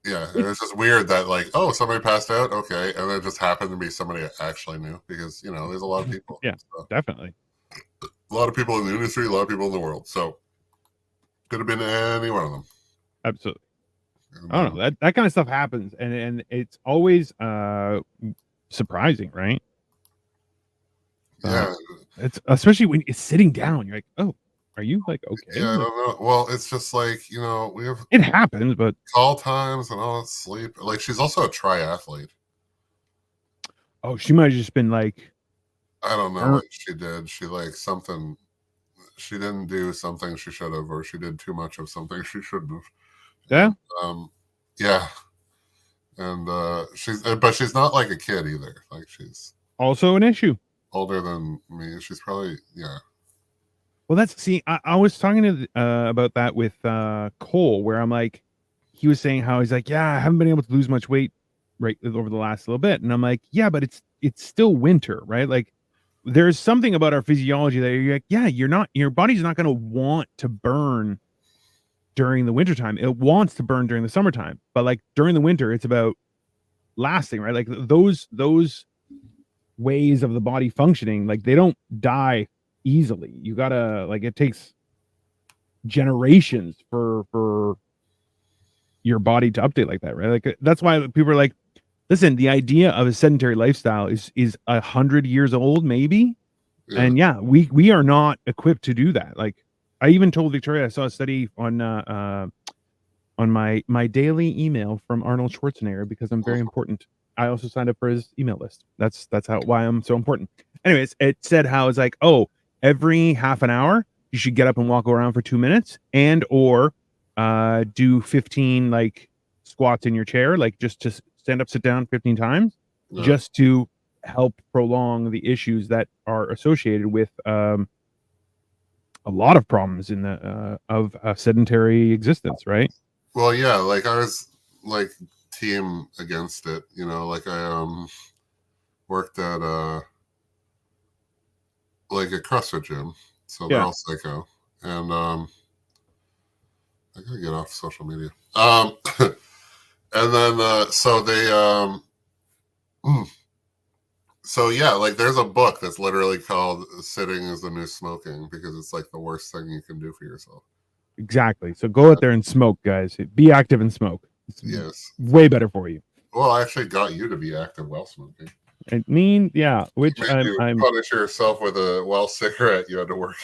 yeah, it was just weird that like, oh, somebody passed out, okay, and then it just happened to be somebody I actually knew, because there's a lot of people. Yeah, so, definitely. A lot of people in the industry, a lot of people in the world. So could have been any one of them. Absolutely. I don't know, that kind of stuff happens, and it's always surprising, right? Yeah, it's especially when it's sitting down. You're like, oh, are you like okay? Yeah, I don't know. Well, it's just like we have it happens, but call times and all that sleep. Like she's also a triathlete. Oh, she might have just been like I don't know Her- what she did. She like something. She didn't do something she should have, or she did too much of something she shouldn't have. Yeah. Yeah. And but she's not like a kid either. Like she's Also an issue. older than me. She's probably Well, I was talking to about that with Cole, where I'm like, he was saying how he's like, yeah, I haven't been able to lose much weight right over the last little bit, and I'm like, yeah, but it's still winter, right? Like, there's something about our physiology that you're like, yeah, your body's not going to want to burn during the wintertime. It wants to burn during the summertime, but like during the winter, it's about lasting, right? Like those ways of the body functioning, like they don't die easily. You gotta, like, it takes generations for your body to update like that, right? Like that's why people are like, listen, the idea of a sedentary lifestyle is 100 years old, maybe. yeah. And yeah, we are not equipped to do that. Like I even told Victoria, I saw a study on my daily email from Arnold Schwarzenegger because I'm very important. I also signed up for his email list. That's why I'm so important. Anyways, it said how it's like, oh, every half an hour you should get up and walk around for 2 minutes, and or do 15 like squats in your chair, like just to stand up, sit down 15 times, Yeah. just to help prolong the issues that are associated with a lot of problems in the of a sedentary existence, right? Well, yeah, like I was like team against it, you know, like I worked at like a CrossFit gym, so they're Yeah. all psycho, and I gotta get off social media. And then so they so yeah, like there's a book that's literally called "Sitting is the New Smoking" because it's like the worst thing you can do for yourself. Exactly. So go out there and smoke, guys. Be active and smoke. It's Yes. way better for you. Well, I actually got you to be active while smoking. I mean, yeah, which Made you I'm punish yourself with a cigarette. You had to work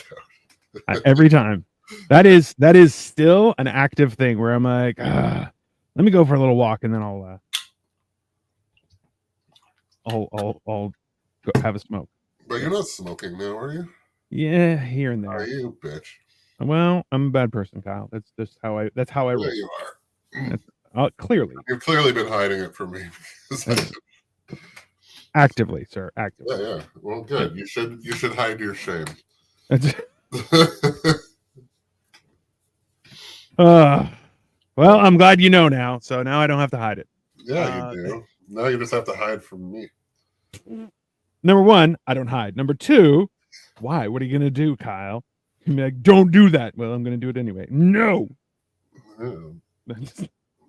out. every time. That is still an active thing where I'm like, let me go for a little walk and then I'll go have a smoke. But you're not smoking now, are you? Yeah, here and Are there. you, bitch? Well, I'm a bad person, Kyle. That's just how I roll. Yeah, you are. Clearly, You've clearly been hiding it from me. Because actively, sir, actively. yeah. Well, good. You should hide your shame. Well, I'm glad you know now. So now I don't have to hide it. Yeah, you do. Now you just have to hide from me. Number one, I don't hide. Number two, why? What are you gonna do, Kyle? You're like, don't do that. Well, I'm gonna do it anyway. No. Yeah.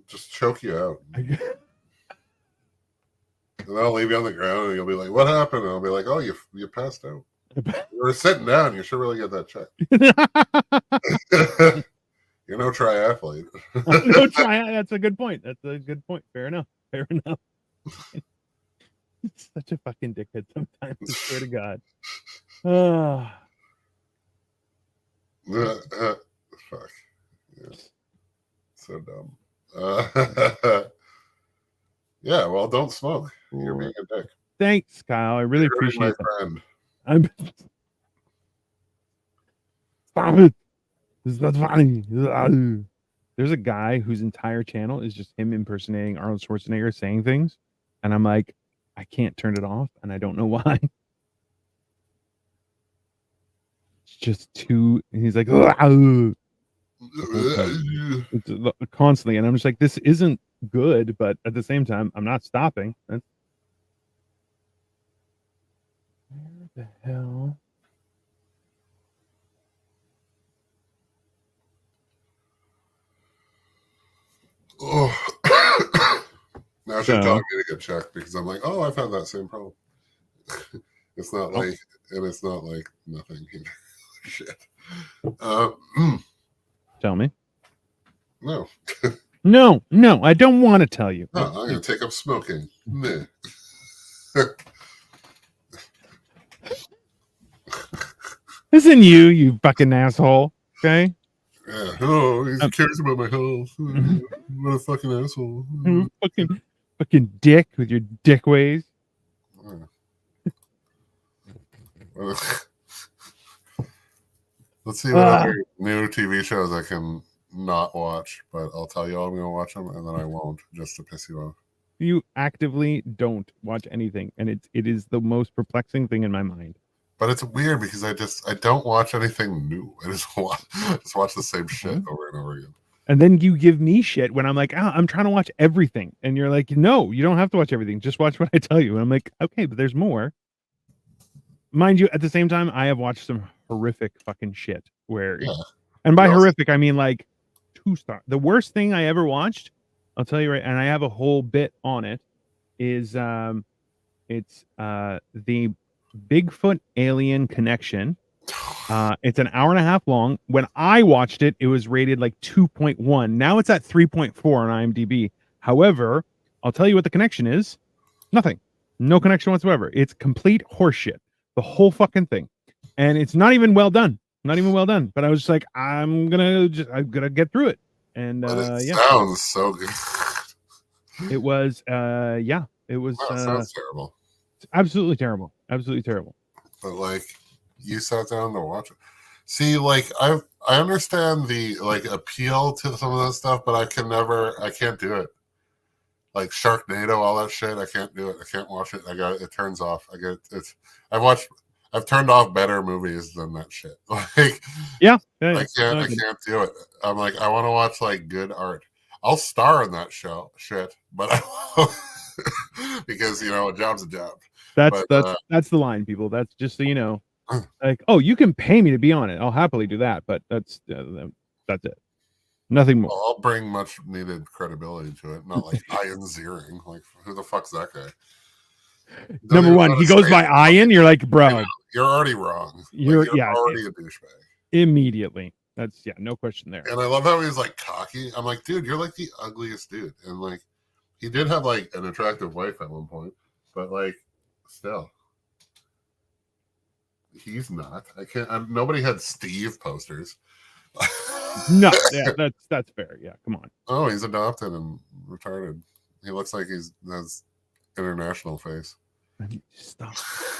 Just choke you out. And I'll leave you on the ground and you'll be like, what happened? And I'll be like, oh, you passed out. You were sitting down. You should really get that checked. You're no triathlete. That's a good point. That's a good point. Fair enough. It's such a fucking dickhead sometimes. I swear to God. Fuck. Yeah. So dumb. Yeah, well, don't smoke. You're being a dick. Thanks, Kyle. I really You're appreciate my friend. Stop it. It's not funny. There's a guy whose entire channel is just him impersonating Arnold Schwarzenegger saying things. And I'm like, I can't turn it off. And I don't know why. It's just too. And he's like, it's constantly. And I'm just like, this isn't good. But at the same time, I'm not stopping. Where the hell? Oh. Now she's So- telling me to get checked because I'm like, oh, I've had that same problem. It's not like, and it's not like nothing. Shit. Tell me. No, No, I don't want to tell you. no, I'm gonna take up smoking. Meh. Listen, you fucking asshole. Okay. Yeah. Oh, he cares about my health. What a fucking asshole. fucking dick with your dick ways. Let's see what other new TV shows I can not watch, but I'll tell you I'm going to watch them, and then I won't, just to piss you off. You actively don't watch anything, and it is the most perplexing thing in my mind. But it's weird because I don't watch anything new. I just watch the same shit over and over again. And then you give me shit when I'm like, I'm trying to watch everything, and you're like, no, you don't have to watch everything. Just watch what I tell you. And I'm like, okay, but there's more. Mind you, at the same time, I have watched some horrific fucking shit. And by horrific, I mean like 2-star. The worst thing I ever watched, I'll tell you right, and I have a whole bit on it, is it's the Bigfoot Alien Connection. It's an hour and a half long. When I watched it, it was rated like 2.1. Now it's at 3.4 on IMDb. However, I'll tell you what the connection is. Nothing. No connection whatsoever. It's complete horseshit. The whole fucking thing. And it's not even well done. Not even well done. But I was just like, I'm gonna get through it. And sounds so good. It was it was sounds terrible. Absolutely terrible. Absolutely terrible. But like, you sat down to watch it. See, like I understand the like appeal to some of that stuff, but I can't do it. Like Sharknado, all that shit, I can't do it. I can't watch it. It turns off. I've turned off better movies than that shit. Like, yeah. I can't do it. I'm like, I want to watch like good art. I'll star in that shit, but because a job's a job. That's the line, people. That's just so you know. Like, oh, you can pay me to be on it. I'll happily do that, but that's it. Nothing more. Well, I'll bring much needed credibility to it. Not like Ian Ziering. Like, who the fuck's that guy? Number one, he goes by Ian. You're like, bro, you're already wrong. You're already a douchebag. Immediately. That's no question there. And I love how he's like cocky. I'm like, dude, you're like the ugliest dude. And like, he did have like an attractive wife at one point, but like, still. He's not. I can't. Nobody had Steve posters. No, yeah, that's fair. Yeah, come on. Oh, he's adopted and retarded. He looks like he has international face. Stop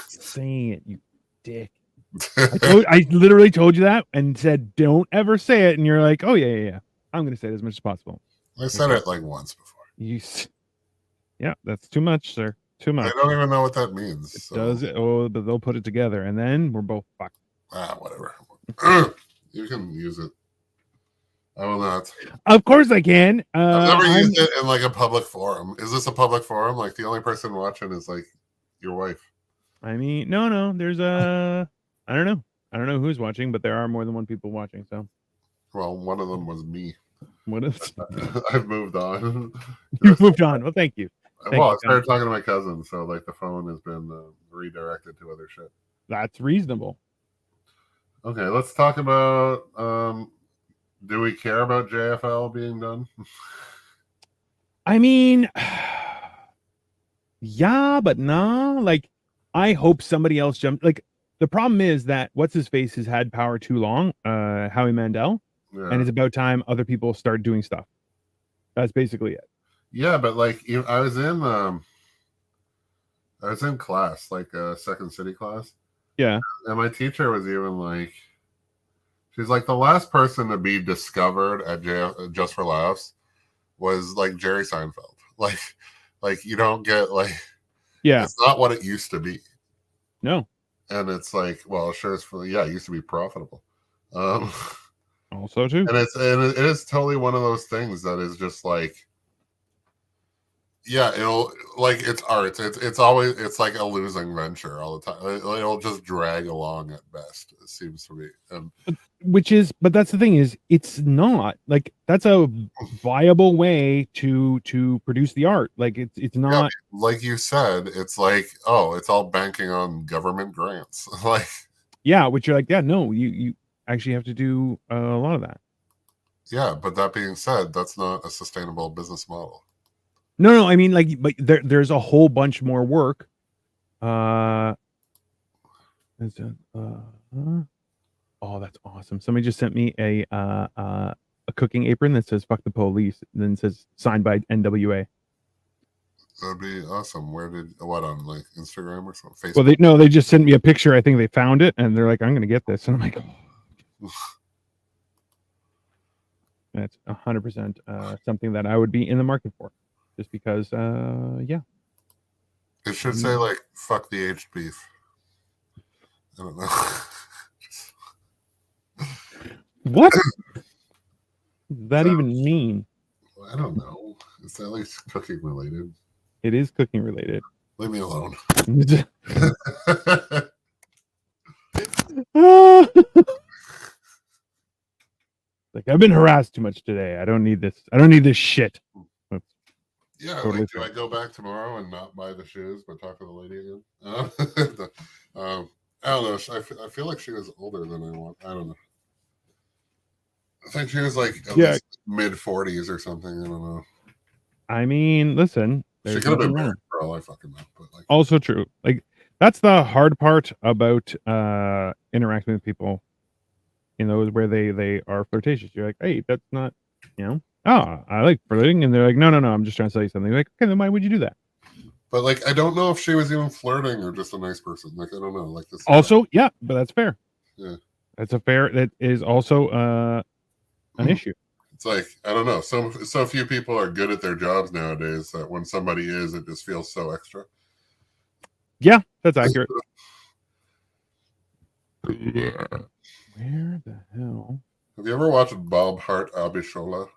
saying it, you dick. I literally told you that and said, don't ever say it. And you're like, oh yeah. I'm going to say it as much as possible. I said it like once before. Yeah, that's too much, sir. Too much. I don't even know what that means. Does it? Oh, but they'll put it together, and then we're both fucked. Whatever. You can use it. I will not. Of course I can. I've never used it in like a public forum. Is this a public forum? Like the only person watching is like your wife. I mean, no. There's I don't know. I don't know who's watching, but there are more than one people watching. So. Well, one of them was me. What is? I've moved on. You've moved on. Well, thank you. I started talking to my cousin, so like the phone has been redirected to other shit. That's reasonable. Okay, let's talk about. Do we care about JFL being done? I mean, yeah, but nah. Like, I hope somebody else jumps. Like, the problem is that what's his face has had power too long, Howie Mandel, and it's about time other people start doing stuff. That's basically it. Yeah, but like I was in class, like a Second City class. Yeah, and my teacher was even like, she's like, the last person to be discovered at Just for Laughs was like Jerry Seinfeld. Like you don't get like, it's not what it used to be. No, and it's like, well, sure, it used to be profitable. Also too, and it is totally one of those things that is just like. Yeah, it'll like it's art. It's like a losing venture all the time. It'll just drag along at best. It seems to me. But that's the thing is, it's not like that's a viable way to produce the art. Like it's not like you said. It's like it's all banking on government grants. Like which you're like no, you actually have to do a lot of that. Yeah, but that being said, that's not a sustainable business model. No, I mean, like, but there's a whole bunch more work. Oh, that's awesome. Somebody just sent me a cooking apron that says "fuck the police," and then says signed by NWA. That'd be awesome. Where did what on like Instagram or something? Facebook. Well, they just sent me a picture. I think they found it, and they're like, "I'm going to get this," and I'm like, oh. That's 100% something that I would be in the market for, just because. Yeah, It should say like "fuck the aged beef." I don't know. what does that even mean? I don't know. It's at least cooking related. It is cooking related. Leave me alone. Like, I've been harassed too much today. I don't need this. I don't need this shit. Yeah, Totally like, do fair. I go back tomorrow and not buy the shoes, but talk to the lady again? I don't know. I feel like she was older than I want. I don't know. I think she was like at least mid 40s or something. I don't know. I mean, listen. She could have been married for all I fucking know. But like, also true. Like, that's the hard part about interacting with people. You know, where they are flirtatious. You're like, hey, that's not, you know. Oh, I like flirting, and they're like, no, I'm just trying to tell you something. You're like, okay, then why would you do that? But like, I don't know if she was even flirting or just a nice person. Like, I don't know. Like this. Also, yeah, but that's fair. Yeah, that's a fair. That is also an issue. It's like, I don't know. So few people are good at their jobs nowadays that when somebody is, it just feels so extra. Yeah, that's accurate. Yeah. Where the hell? Have you ever watched Bob Hart Abishola?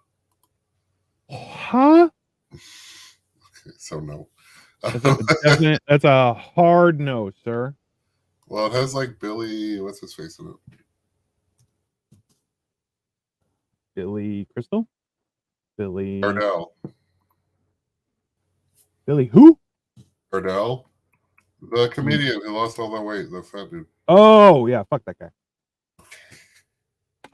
Huh? Okay, so no. That's a hard no, sir. Well, it has like Billy, what's his face in it? Billy Crystal? Billy Cardell. Billy who? Cardell. The comedian who lost all that weight, the fat dude. Oh, yeah, fuck that guy.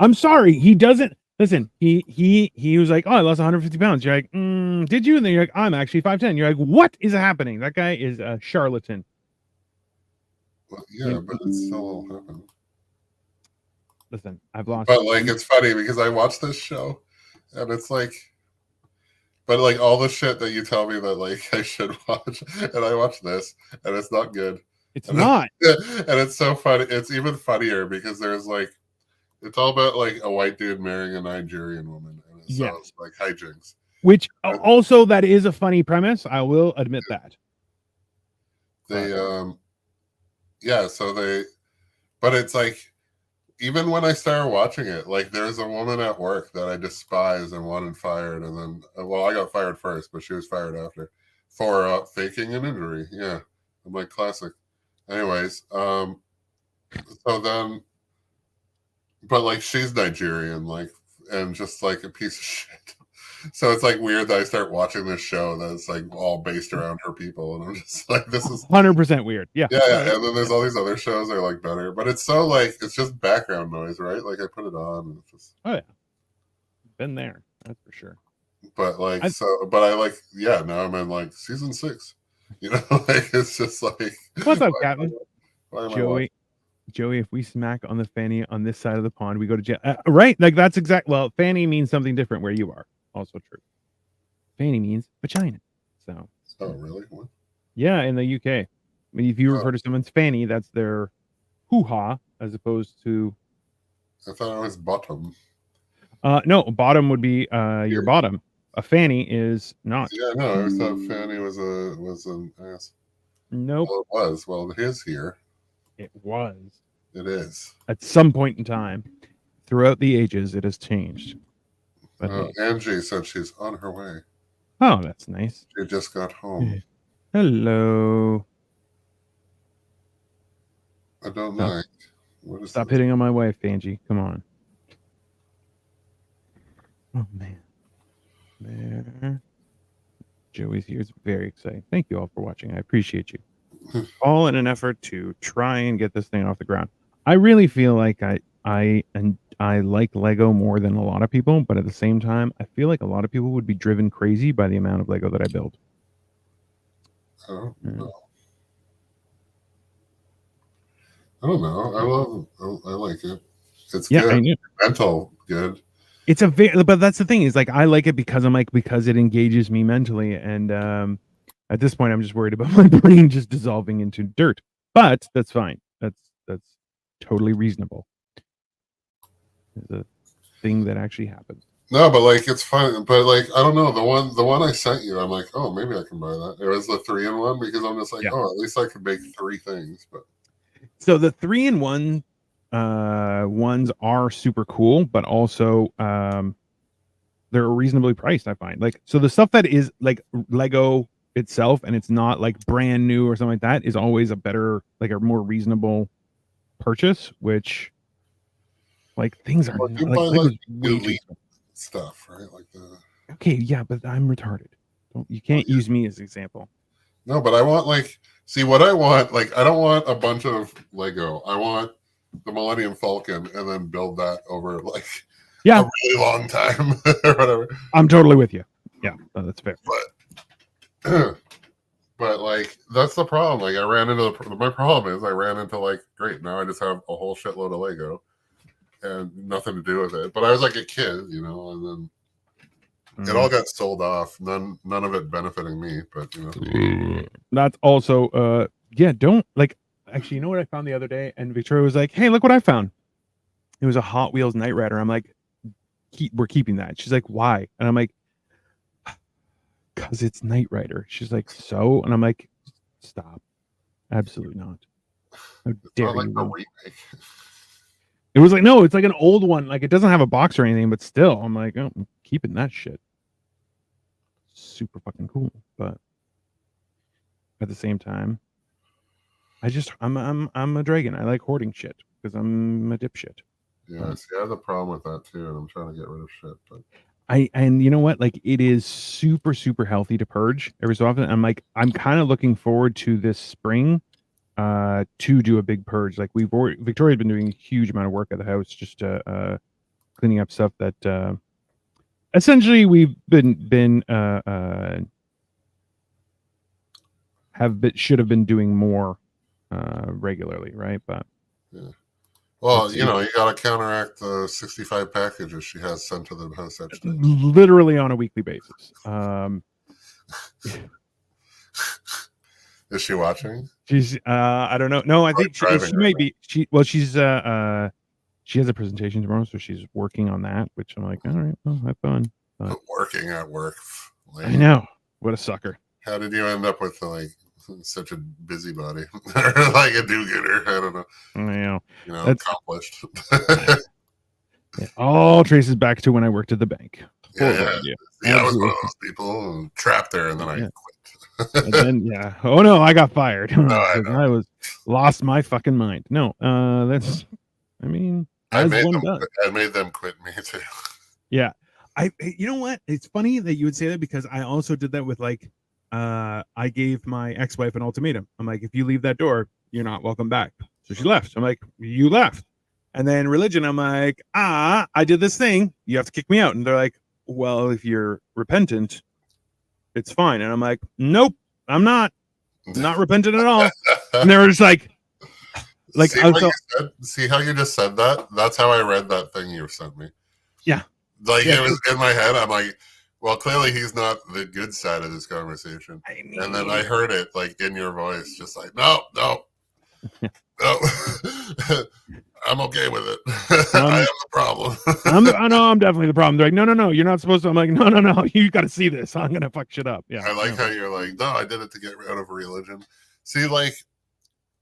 I'm sorry, he doesn't listen. He was like, oh, I lost 150 pounds. You're like, did you? And then you're like, I'm actually 5'10. You're like, what is happening? That guy is a charlatan. Well, yeah, but it's still happening. Listen, I've lost. But like, it's funny because I watched this show, and it's like, but like all the shit that you tell me that like I should watch, and I watch this, and it's not good. It's not. And it's so funny. It's even funnier because there's like, it's all about like a white dude marrying a Nigerian woman, and it sounds like hijinks. Which also that is a funny premise. I will admit that. They but it's like, even when I started watching it, like there's a woman at work that I despise and wanted fired, and then I got fired first, but she was fired after for faking an injury. Yeah, I'm like, classic. Anyways, so then, but like she's Nigerian, like, and just like a piece of shit. So it's like weird that I start watching this show that's like all based around her people, and I'm just like, this is 100% weird. Yeah. And then there's all these other shows that are like better, but it's so like, it's just background noise, right? Like I put it on, and it's just, oh yeah, been there, that's for sure. But like, but I like, yeah. Now I'm in like season 6. You know, like it's just like, what's up, Captain? Joey, if we smack on the fanny on this side of the pond, we go to jail. Right? Like that's exact. Well, fanny means something different where you are. Also true. Fanny means vagina. So. Oh really? What? Yeah, in the UK. I mean, if you refer to someone's fanny, that's their hoo-ha, as opposed to. I thought it was bottom. No, bottom would be your bottom. A fanny is not. Yeah, no, I thought fanny was an ass. Nope. Well, it was. Well, it is here. It was. It is. At some point in time, throughout the ages, it has changed. But Angie said she's on her way. Oh, that's nice. She just got home. Hello. I don't like. What is Stop hitting on my wife, Angie. Come on. Oh man. There. Joey's here. It's very exciting. Thank you all for watching. I appreciate you. All in an effort to try and get this thing off the ground. I really feel like I like Lego more than a lot of people, but at the same time, I feel like a lot of people would be driven crazy by the amount of Lego that I build. I don't know. I don't know. I like it. It's good. I knew. Mental good. It's but that's the thing is like I like it because I'm like because it engages me mentally, and At this point, I'm just worried about my brain just dissolving into dirt. But that's fine. That's totally reasonable. It's a thing that actually happens. No, but like it's fun. But like I don't know, the one I sent you, I'm like, oh, maybe I can buy that. It was the 3-in-1 because I'm just like, Yeah. oh, at least I could make 3 things. But So the 3-in-1 ones are super cool, but also they're reasonably priced, I find. Like, so the stuff that is like Lego itself and it's not like brand new or something like that is always a better, like a more reasonable purchase, which like things are Well, not, you like buy, Lego's like, way too elite expensive. stuff, right? Like the Okay, yeah, but I'm retarded. You can't yeah. use me as an example. No, but I want like see what I want. Like I don't want a bunch of Lego. I want the Millennium Falcon and then build that over like Yeah. a really long time or whatever. I'm totally with you. Yeah, that's fair. But like that's the problem. Like I ran into my problem is I ran into like great now I just have a whole shitload of Lego and nothing to do with it. But I was like a kid, you know, and then it all got sold off. None of it benefiting me, but you know. That's also yeah, don't like actually, you know what I found the other day? And Victoria was like, hey, look what I found. It was a Hot Wheels Knight Rider. I'm like, we're keeping that. She's like, why? And I'm like, because it's Knight Rider. She's like, so? And I'm like, stop. Absolutely not. How It's dare not like you? a remake. It was like, no, it's like an old one. Like it doesn't have a box or anything, but still, I'm like, oh, I'm keeping that shit. Super fucking cool. But at the same time, I'm a dragon. I like hoarding shit because I'm a dipshit. Yeah, see, I have the problem with that too, and I'm trying to get rid of shit. But And you know what? Like it is super, super healthy to purge every so often. I'm like, I'm kind of looking forward to this spring to do a big purge. Like Victoria's been doing a huge amount of work at the house, just cleaning up stuff that essentially we've been should have been doing more regularly, right? But yeah. Well, It's- you know, you got to counteract the 65 packages she has sent to the house each day. literally on a weekly basis. Is she watching? She's I don't know. No, I think she driving may right be. She she has a presentation tomorrow, so she's working on that. Which I'm like, all right, well, have fun. Working at work. I know. What a sucker. How did you end up with like such a busybody, like a do-gooder? I don't know. I know. You know, That's- accomplished. It all traces back to when I worked at the bank. Yeah, Horrible yeah. idea. Yeah, I was one Absolutely. of those people trapped there, and then I Yeah. quit. And then yeah. Oh no, I got fired. I know. I was lost my fucking mind. No, that's. I mean, I as made one them. does. I made them quit me too. Yeah. You know what? It's funny that you would say that because I also did that with like I gave my ex-wife an ultimatum. I'm like, if you leave that door, you're not welcome back. So she left. I'm like, you left. And then religion, I'm like, I did this thing. You have to kick me out. And they're like, well, if you're repentant, it's fine. And I'm like, nope, I'm not repentant at all. And they were just like see, I felt, see how you just said that? That's how I read that thing you sent me. Yeah. Like Yeah. it was in my head. I'm like, well, clearly he's not the good side of this conversation. I mean, And then I heard it like in your voice, just like, no. I'm okay with it. I am the problem. I know I'm definitely the problem. They're like, no, you're not supposed to. I'm like, no, you got to see this. I'm gonna fuck shit up. Yeah, I like how you're like, no, I did it to get rid of religion. See, like,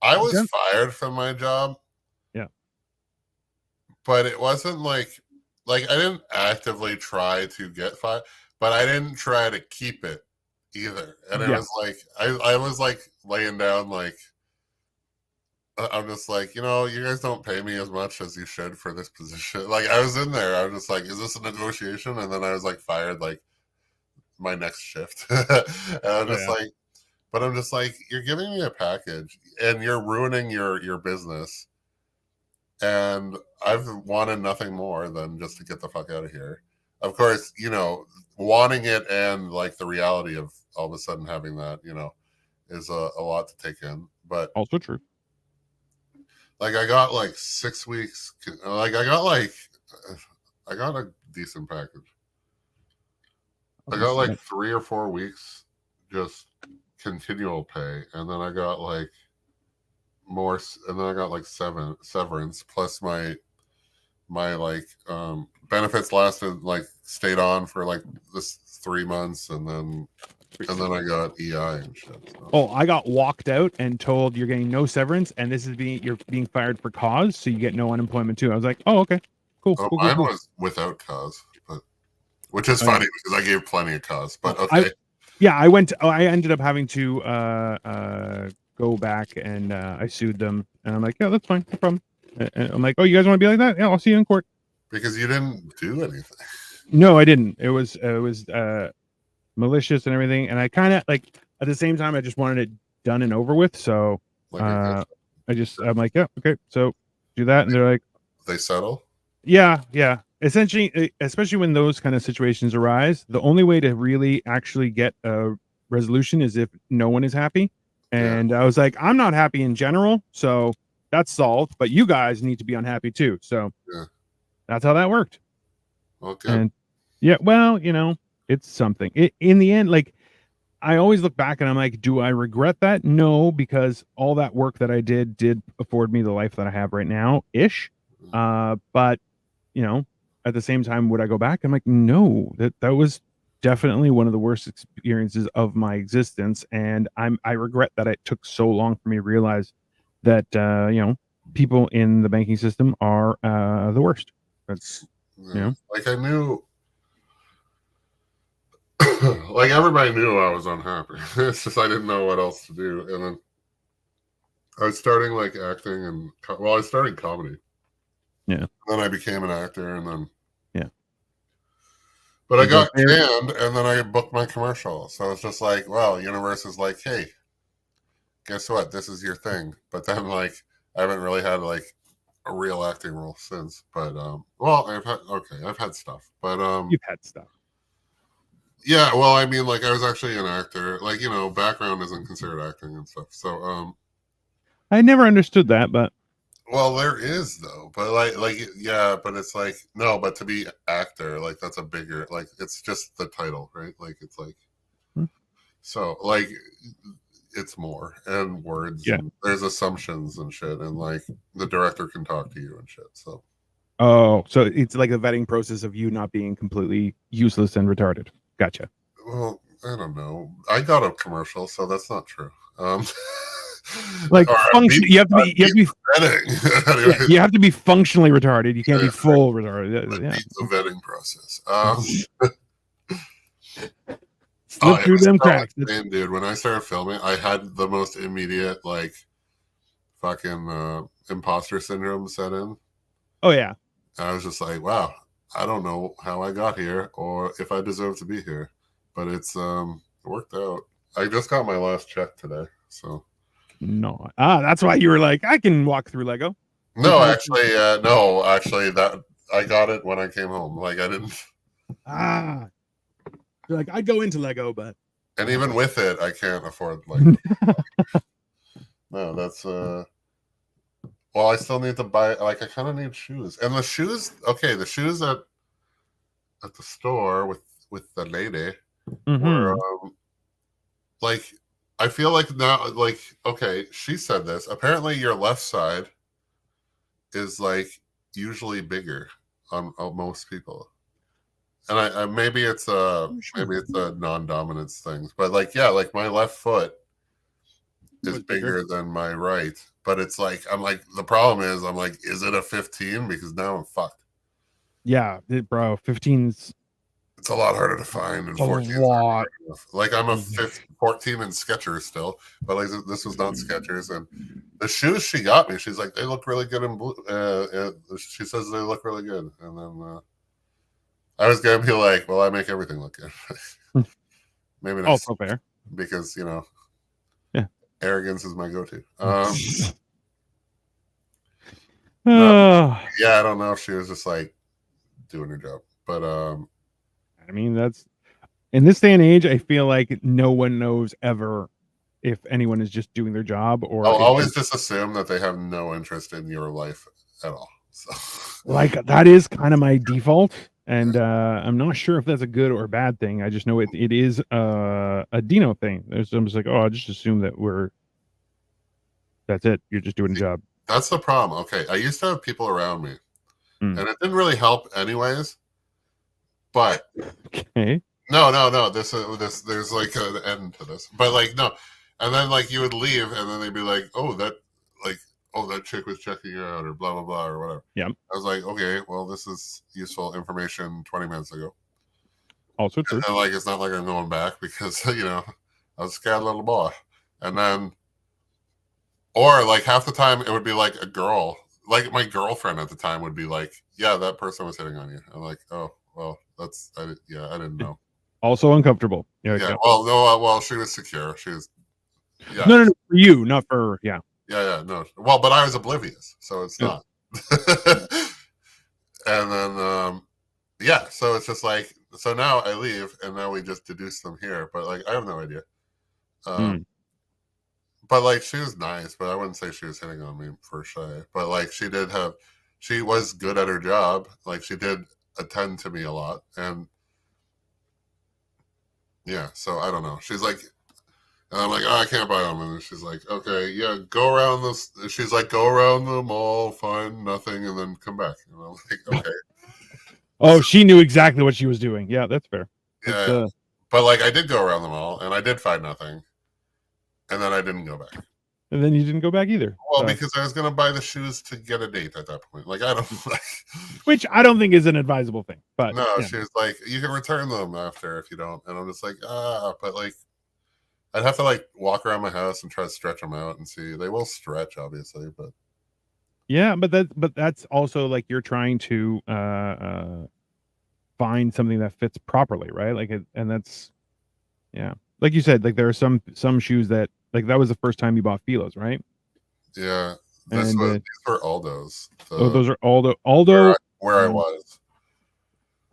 I was fired from my job. Yeah. But it wasn't like I didn't actively try to get fired, but I didn't try to keep it either. And it was like I was like laying down like I'm just like, you know, you guys don't pay me as much as you should for this position. Like I was in there, I was just like, is this a negotiation? And then I was like fired like my next shift. And I'm just like, but I'm just like, you're giving me a package and you're ruining your business. And I've wanted nothing more than just to get the fuck out of here. Of course, you know, wanting it and like the reality of all of a sudden having that, you know, is a lot to take in. But also true. Like I got like 6 weeks. Like I got a decent package. I got like 3 or 4 weeks just continual pay, and then I got like more, and then I got like severance plus my like benefits lasted, like stayed on for like this 3 months, and then I got EI and shit. So. Oh, I got walked out and told you're getting no severance, and you're being fired for cause, so you get no unemployment too. I was like, oh, okay, cool. Oh, cool, mine cool. was without cause, but which is funny because I gave plenty of cause. But okay, I ended up having to go back and I sued them, and I'm like, yeah, that's fine, no problem. And I'm like, oh, you guys want to be like that? Yeah, I'll see you in court. because you didn't do anything. No, I didn't. It was malicious and everything, and I kind of like at the same time I just wanted it done and over with. So Like I'm like, yeah, okay, so do that, and they're like, they settle. yeah. Essentially, especially when those kind of situations arise, the only way to really actually get a resolution is if no one is happy. And I was like, I'm not happy in general, so that's solved. But you guys need to be unhappy too. So that's how that worked. Okay. And yeah, well, it's something. In the end, like I always look back and I'm like, do I regret that? No, because all that work that I did afford me the life that I have right now, ish. But at the same time, would I go back? I'm like, no, that was definitely one of the worst experiences of my existence, and I regret that it took so long for me to realize that people in the banking system are the worst. That's like I knew, like everybody knew I was unhappy. It's just I didn't know what else to do, and then I was starting like acting and I started comedy. Yeah. Then I became an actor, and then but You I got go there. canned, and then I booked my commercial. So it's just like, well, universe is like, hey, guess what? This is your thing. But then like I haven't really had like a real acting role since. But I've had stuff. But You've had stuff. yeah, well, I mean, like I was actually an actor. Like, background isn't considered acting and stuff. So I never understood that, but well, there is though, but but it's like no, but to be actor, like that's a bigger, like it's just the title, right? Like it's like so like it's more and words. Yeah. And there's assumptions and shit, and like the director can talk to you and shit. So so it's like a vetting process of you not being completely useless and retarded. Gotcha. Well, I don't know. I got a commercial, so that's not true. Like function, you have to be anyway. you have to be functionally retarded. You can't be full retarded. The vetting process. Slip through them cracks. Insane, dude. When I started filming, I had the most immediate like fucking imposter syndrome set in. Oh yeah. I was just like, wow, I don't know how I got here or if I deserve to be here, but it's worked out. I just got my last check today, so. No. That's why you were like, I can walk through Lego. No, actually, that I got it when I came home. Like I didn't. You're like, I'd go into Lego, but. And even with it, I can't afford like. No, that's Well, I still need to buy. Like, I kind of need shoes, and the shoes. Okay, the shoes at the store with the lady were like. I feel like now, like, okay, she said this. Apparently, your left side is like usually bigger on most people, and I maybe it's a non-dominance thing, but like like my left foot is bigger than my right, but it's like I'm like the problem is I'm like, is it a 15? Because now I'm fucked. Yeah, bro, 15's. It's a lot harder to find, and 14. Like I'm a 14 in Skechers still, but like this was not Skechers, and the shoes she got me, she's like, they look really good in blue. She says they look really good, and then I was gonna be like, well, I make everything look good. Maybe not. Oh, fair. Because yeah, arrogance is my go-to. Yeah, I don't know if she was just like doing her job, but I mean, that's in this day and age, I feel like no one knows ever if anyone is just doing their job or I'll always just assume that they have no interest in your life at all. So like that is kind of my default. And I'm not sure if that's a good or a bad thing. I just know it is a Dino thing. I'm just like, oh, I just assume that that's it. You're just doing a job. That's the problem. Okay, I used to have people around me, Mm. and it didn't really help anyways. But Okay. no. This there's like an end to this. But like no, and then like you would leave, and then they'd be like, oh that chick was checking you out, or blah blah blah, or whatever. Yeah. I was like, okay, well this is useful information 20 minutes ago. Also true. And then, like it's not like I'm going back because I was a scared little boy, and then. Or like half the time it would be like a girl, like my girlfriend at the time would be like, "Yeah, that person was hitting on you." I'm like, "Oh, well, I didn't know." Also uncomfortable. Yeah, well, no, well, she was secure. She was, yeah. No, for you, not for her. Yeah. Yeah, no. Well, but I was oblivious, so it's not. And then, yeah, so it's just like, so now I leave, and now we just deduce them here, but like I have no idea. But like she was nice, but I wouldn't say she was hitting on me per se. But like she was good at her job. Like she did attend to me a lot, and yeah. So I don't know. She's like, and I'm like, oh, I can't buy them. And she's like, okay, yeah, go around this. She's like, go around the mall, find nothing, and then come back. And I'm like, okay. Oh, she knew exactly what she was doing. Yeah, that's fair. Yeah, but like I did go around the mall, and I did find nothing. And then I didn't go back. And then you didn't go back either. Well, because I was going to buy the shoes to get a date at that point. Like, I don't like. Which I don't think is an advisable thing. But no, yeah. she was like, you can return them after if you don't. And I'm just like, but like, I'd have to like walk around my house and try to stretch them out and see. They will stretch, obviously, but. Yeah, but that's also like you're trying to find something that fits properly, right? Like, and that's, yeah. Like you said, like there are some shoes that like that was the first time you bought Filos, right? Yeah, these were Aldo's. Those are Aldo. Where I was.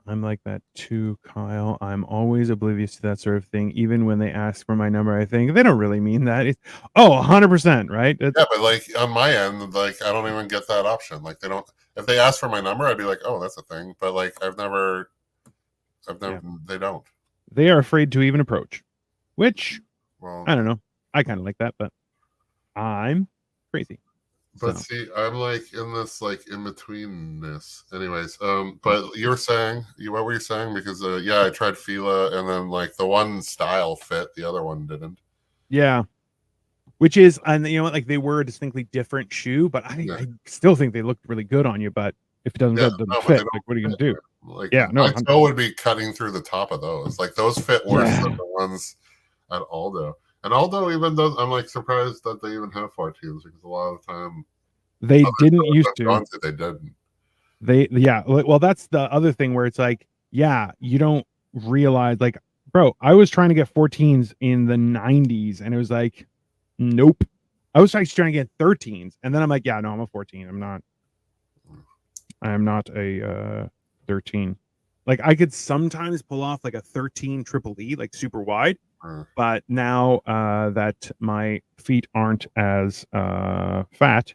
I'm like that too, Kyle. I'm always oblivious to that sort of thing. Even when they ask for my number, I think they don't really mean that. 100%, right? Yeah, but like on my end, like I don't even get that option. Like they don't. If they ask for my number, I'd be like, oh, that's a thing. But like I've never. Yeah. They don't. They are afraid to even approach. Which, well, I don't know. I kind of like that, but I'm crazy. But see, I'm like in this like in betweenness. Anyways, but you were saying, what were you saying? Because yeah, I tried Fila, and then like the one style fit, the other one didn't. Yeah, which is, and you know what, like they were a distinctly different shoe, but I still think they looked really good on you. But if it doesn't fit, like what are you gonna do? Like, yeah, no, my toe would be cutting through the top of those. Like those fit worse than the ones at Aldo. And Aldo, even though I'm like surprised that they even have 14s, because a lot of the time they didn't used to. They didn't. Well, that's the other thing where it's like, yeah, you don't realize, like, bro, I was trying to get 14s in the 90s, and it was like, nope. I was actually trying to get 13s, and then I'm like, yeah, no, I'm a 14. I am not a 13. Like I could sometimes pull off like a 13 triple E, like super wide. But now that my feet aren't as fat,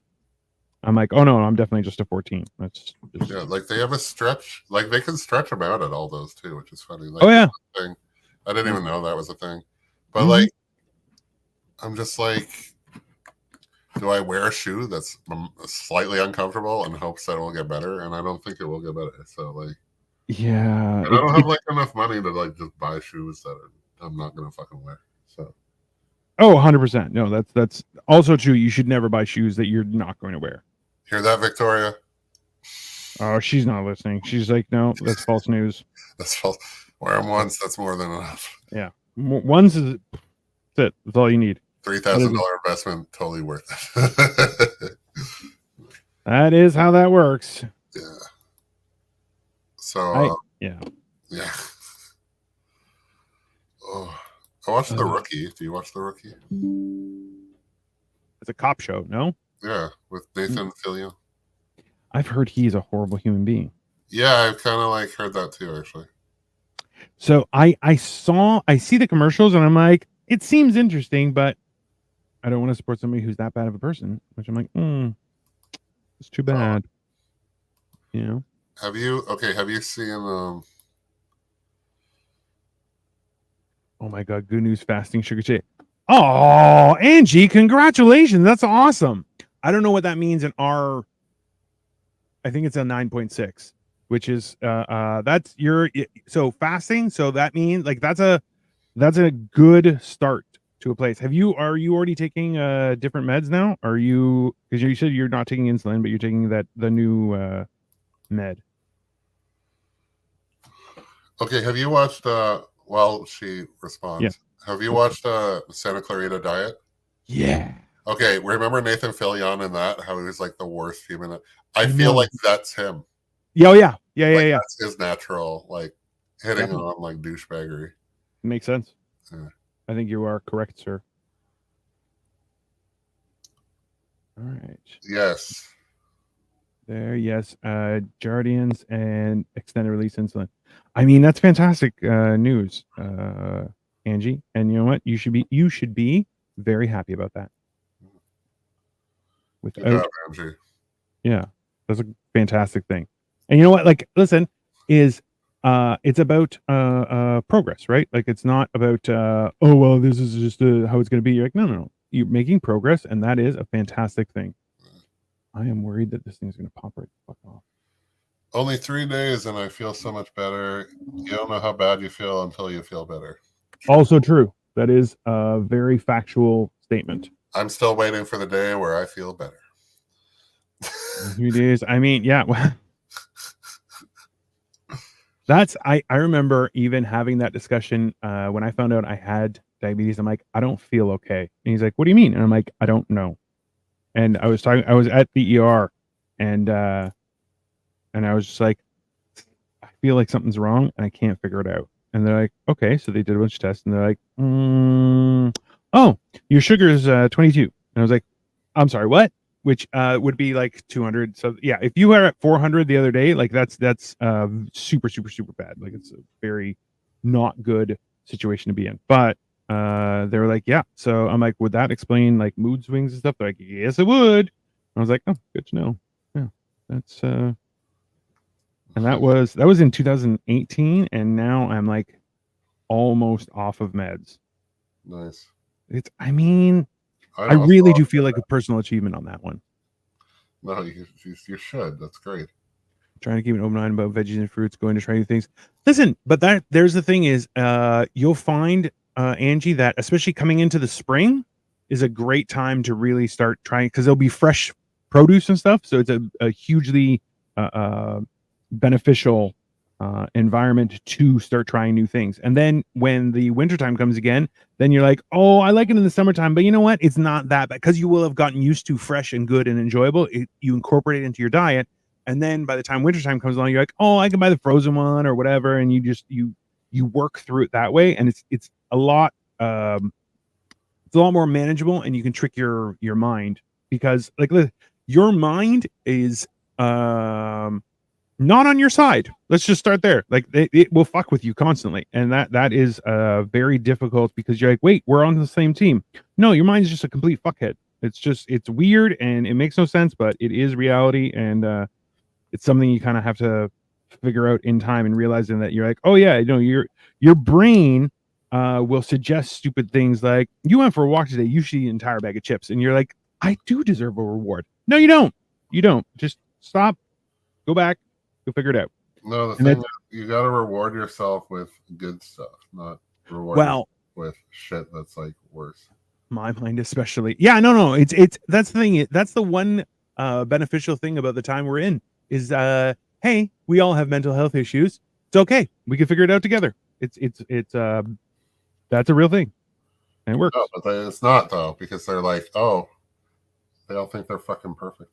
I'm like, oh no, I'm definitely just a 14. That's just... yeah, like they have a stretch, like they can stretch them out at all those too, which is funny. Like, oh yeah, thing. I didn't even know that was a thing. But like, I'm just like, do I wear a shoe that's slightly uncomfortable in hopes that it will get better? And I don't think it will get better. So like, yeah, and I don't have like enough money to like just buy shoes that I'm not gonna fucking wear. So. Oh, 100%. No, that's also true. You should never buy shoes that you're not going to wear. Hear that, Victoria? Oh, she's not listening. She's like, no, that's false news. That's false. Wear them once. That's more than enough. Yeah, once is that's it. That's all you need. $3,000 investment, totally worth it. That is how that works. Yeah. So yeah. Oh, I watched The Rookie. Do you watch The Rookie? It's a cop show, no? Yeah, with Nathan Fillion. I've heard he's a horrible human being. Yeah, I've kind of like heard that too, actually. So I see the commercials and I'm like, it seems interesting, but I don't want to support somebody who's that bad of a person. Which I'm like, it's too bad. You know. Have you seen Oh my god, good news fasting sugar shake. Oh, Angie, congratulations. That's awesome. I don't know what that means in our I think it's a 9.6, which is that's your so fasting, so that means like that's a good start to a place. Are you already taking different meds now? Are you because you said you're not taking insulin, but you're taking the new med. okay, have you watched while she responds, Yeah. have you watched Santa Clarita Diet? Yeah. Okay, remember Nathan Fillion in that? How he was like the worst human. I I feel know. like that's him. Yeah, yeah. Like, Yeah. that's his natural, like hitting Definitely. on like douchebaggery. Makes sense. Yeah. I think you are correct, sir. All right. Yes. There, yes. Jardians and extended release insulin. I mean, that's fantastic news, Angie. And you know what? You should be very happy about that. Good Without, job, Angie. yeah, that's a fantastic thing. And you know what? Like, listen, is it's about progress, right? Like, it's not about oh well, this is just how it's going to be. You're like, no. You're making progress, and that is a fantastic thing. I am worried that this thing's going to pop right the fuck off. Only 3 days and I feel so much better. You don't know how bad you feel until you feel better. Also true. That is a very factual statement. I'm still waiting for the day where I feel better. 3 days. I mean, yeah. That's I remember even having that discussion when I found out I had diabetes. I'm like, I don't feel okay. And he's like, what do you mean? And I'm like, I don't know. And I was at the ER and I was just like, I feel like something's wrong and I can't figure it out. And they're like, okay. So they did a bunch of tests and they're like, oh, your sugar is 22. And I was like, I'm sorry, what? Which would be like 200. So yeah, if you were at 400 the other day, like that's super bad. Like it's a very not good situation to be in. But they were like, yeah. So I'm like, would that explain like mood swings and stuff? They're like, yes, it would. I was like, oh, good to know. Yeah, that's and that was in 2018, and now I'm like almost off of meds. Nice. I mean, I really do feel like a personal achievement on that one. No, you should. That's great. Trying to keep an open mind about veggies and fruits, going to try new things. Listen, but there's the thing is, you'll find, Angie, that especially coming into the spring is a great time to really start trying because there'll be fresh produce and stuff. So it's a hugely beneficial environment to start trying new things. And then when the wintertime comes again, then you're like, oh, I like it in the summertime, but you know what? It's not that bad because you will have gotten used to fresh and good and enjoyable. You incorporate it into your diet. And then by the time wintertime comes along, you're like, oh, I can buy the frozen one or whatever. And you just, you work through it that way. And it's a lot more manageable and you can trick your mind because like your mind is, not on your side. Let's just start there. Like it will fuck with you constantly. And that is very difficult because you're like, wait, we're on the same team. No, your mind is just a complete fuckhead. It's weird and it makes no sense, but it is reality. And it's something you kind of have to figure out in time and realizing that you're like, oh yeah, your brain will suggest stupid things like you went for a walk today, you should eat an entire bag of chips. And you're like, I do deserve a reward. No, you don't. You don't. Just stop, go back, you'll figure it out. No, the thing is, you got to reward yourself with good stuff, not reward yourself with shit that's like worse. My mind especially. Yeah, no. It's that's the thing. That's the one beneficial thing about the time we're in is hey, we all have mental health issues. It's okay. We can figure it out together. It's that's a real thing. And it works. No, but it's not though, because they're like, oh, they all think they're fucking perfect.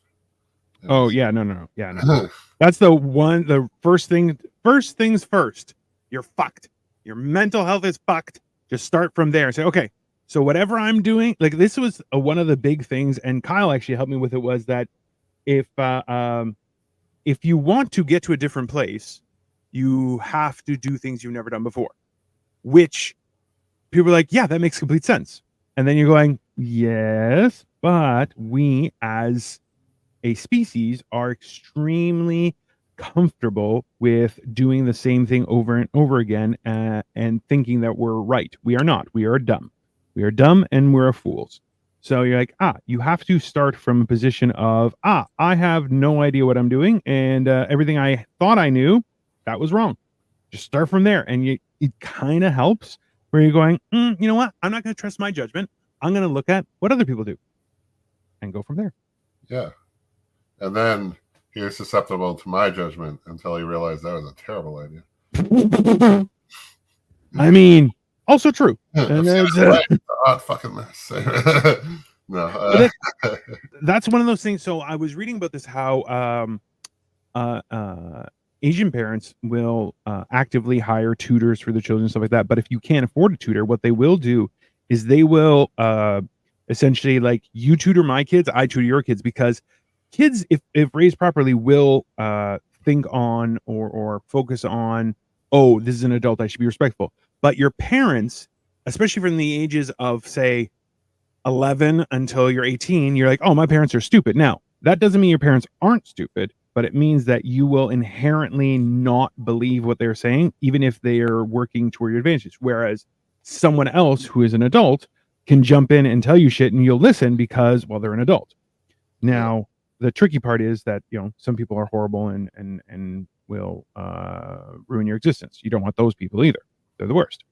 Oh yeah, no. Yeah, no. That's the first things first. You're fucked. Your mental health is fucked. Just start from there and say, okay, so whatever I'm doing, like this was one of the big things, and Kyle actually helped me with it, was that if you want to get to a different place, you have to do things you've never done before, which people are like, yeah, that makes complete sense. And then you're going, yes, but we as a species are extremely comfortable with doing the same thing over and over again and thinking that we're right. We are not. We are dumb. We are dumb and we're fools. So you're like, you have to start from a position of, I have no idea what I'm doing, and everything I thought I knew, that was wrong. Just start from there, and it kind of helps where you're going, you know what? I'm not going to trust my judgment. I'm going to look at what other people do and go from there. Yeah. And then you're susceptible to my judgment until you realize that was a terrible idea. I mean, also true. And it's a hot fucking mess. No, that's one of those things. So I was reading about this, how Asian parents will actively hire tutors for their children and stuff like that. But if you can't afford a tutor, what they will do is they will essentially, like, you tutor my kids, I tutor your kids, because kids, if raised properly, will think on or focus on, oh, this is an adult, I should be respectful. But your parents, especially from the ages of, say, 11 until you're 18, you're like, oh, my parents are stupid. Now, that doesn't mean your parents aren't stupid, but it means that you will inherently not believe what they're saying, even if they are working toward your advantage. Whereas someone else who is an adult can jump in and tell you shit and you'll listen because, well, they're an adult. Now, the tricky part is that, some people are horrible and will ruin your existence. You don't want those people either. They're the worst.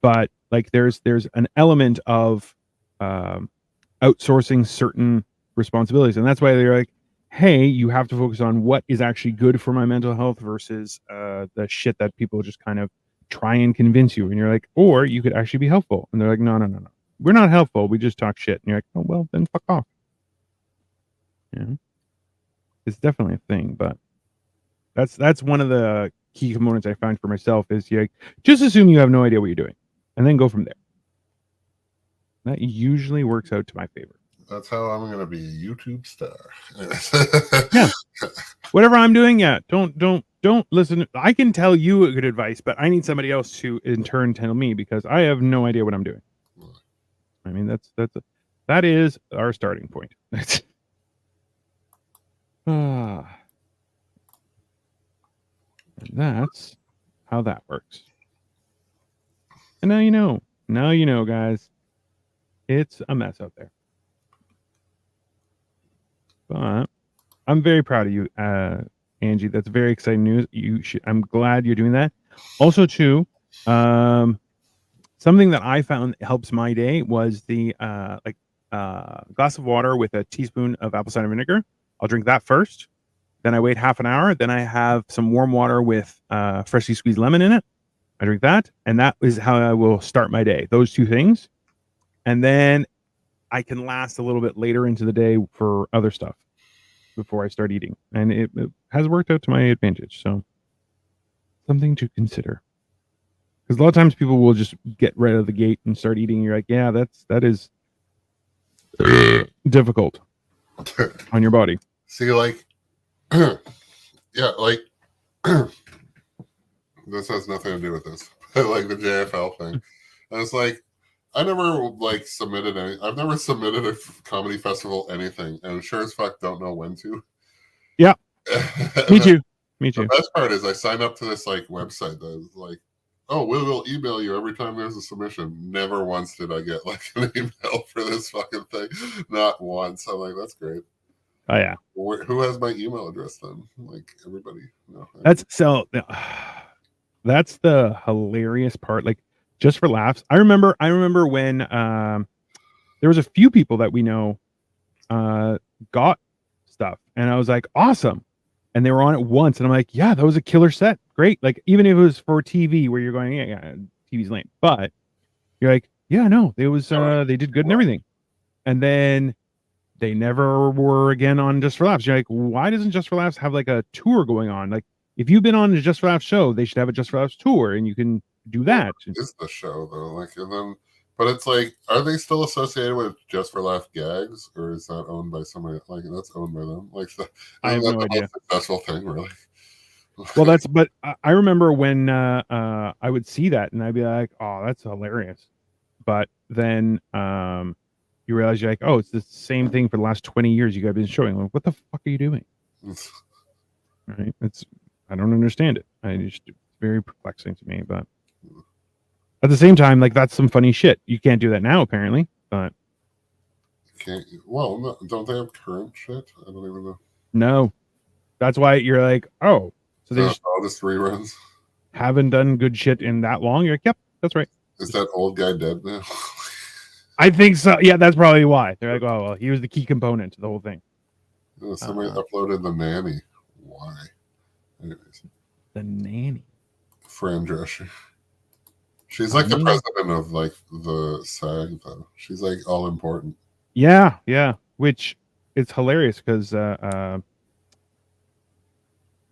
But like, there's an element of outsourcing certain responsibilities, and that's why they're like, hey, you have to focus on what is actually good for my mental health versus the shit that people just kind of try and convince you. And you're like, or you could actually be helpful. And they're like, no, we're not helpful, we just talk shit. And you're like, oh, well, then fuck off. It's definitely a thing, but that's one of the key components I find for myself is, just assume you have no idea what you're doing and then go from there. That usually works out to my favor. That's how I'm going to be a YouTube star. Yeah. Whatever I'm doing, don't listen. I can tell you good advice, but I need somebody else to in turn tell me, because I have no idea what I'm doing. I mean, that is our starting point. And that's how that works. And now you know, guys, it's a mess out there. But I'm very proud of you, Angie. That's very exciting news. I'm glad you're doing that. Also, too, something that I found helps my day was the glass of water with a teaspoon of apple cider vinegar. I'll drink that first. Then I wait half an hour. Then I have some warm water with freshly squeezed lemon in it. I drink that, and that is how I will start my day. Those two things, and then I can last a little bit later into the day for other stuff before I start eating. And it has worked out to my advantage. So something to consider. Because a lot of times people will just get right out of the gate and start eating. And you're like, yeah, that is difficult on your body. See, like, yeah, like, this has nothing to do with this, but like the JFL thing. And it's like, I never submitted any. I've never submitted a comedy festival anything, and sure as fuck don't know when to. Yeah, me too. The best part is I signed up to this website that is like, oh, we will email you every time there's a submission. Never once did I get an email for this fucking thing. Not once. I'm like, that's great. Oh yeah. Who has my email address then? Like everybody. No. That's the hilarious part. Like, just for laughs, I remember when there was a few people that we know got stuff, and I was like, awesome, and they were on it once, and I'm like, yeah, that was a killer set, great. Like, even if it was for TV, where you're going, yeah, TV's lame, but you're like, yeah, no, it was they did good and everything, and then they never were again on Just for Laughs. You're like, why doesn't Just for Laughs have a tour going on? Like, if you've been on a Just for Laughs show, they should have a Just for Laughs tour, and you can do that. It's the show though, and then, but it's like, are they still associated with Just for Laugh Gags, or is that owned by somebody? That's owned by them. I have no idea. Successful thing, really. Well, but I remember when I would see that, and I'd be like, oh, that's hilarious. But then you realize you're like, oh, it's the same thing for the last 20 years you guys have been showing. Like, what the fuck are you doing? Right? It's I don't understand it. It's very perplexing to me, but at the same time, like that's some funny shit. You can't do that now, apparently. But Can't. Well, no, don't they have current shit? I don't even know. no, that's why you're like, oh, so they just All just reruns. haven't done good shit in that long. You're like, yep, that's right. Is that old guy dead now? I think so. Yeah, that's probably why. They're like, oh, well, he was the key component to the whole thing. Oh, somebody uploaded the nanny. Why? Anyways, The nanny. Fran Drescher. She's like the president of like the SAG, though. She's like all important. Yeah, yeah. Which it's hilarious because that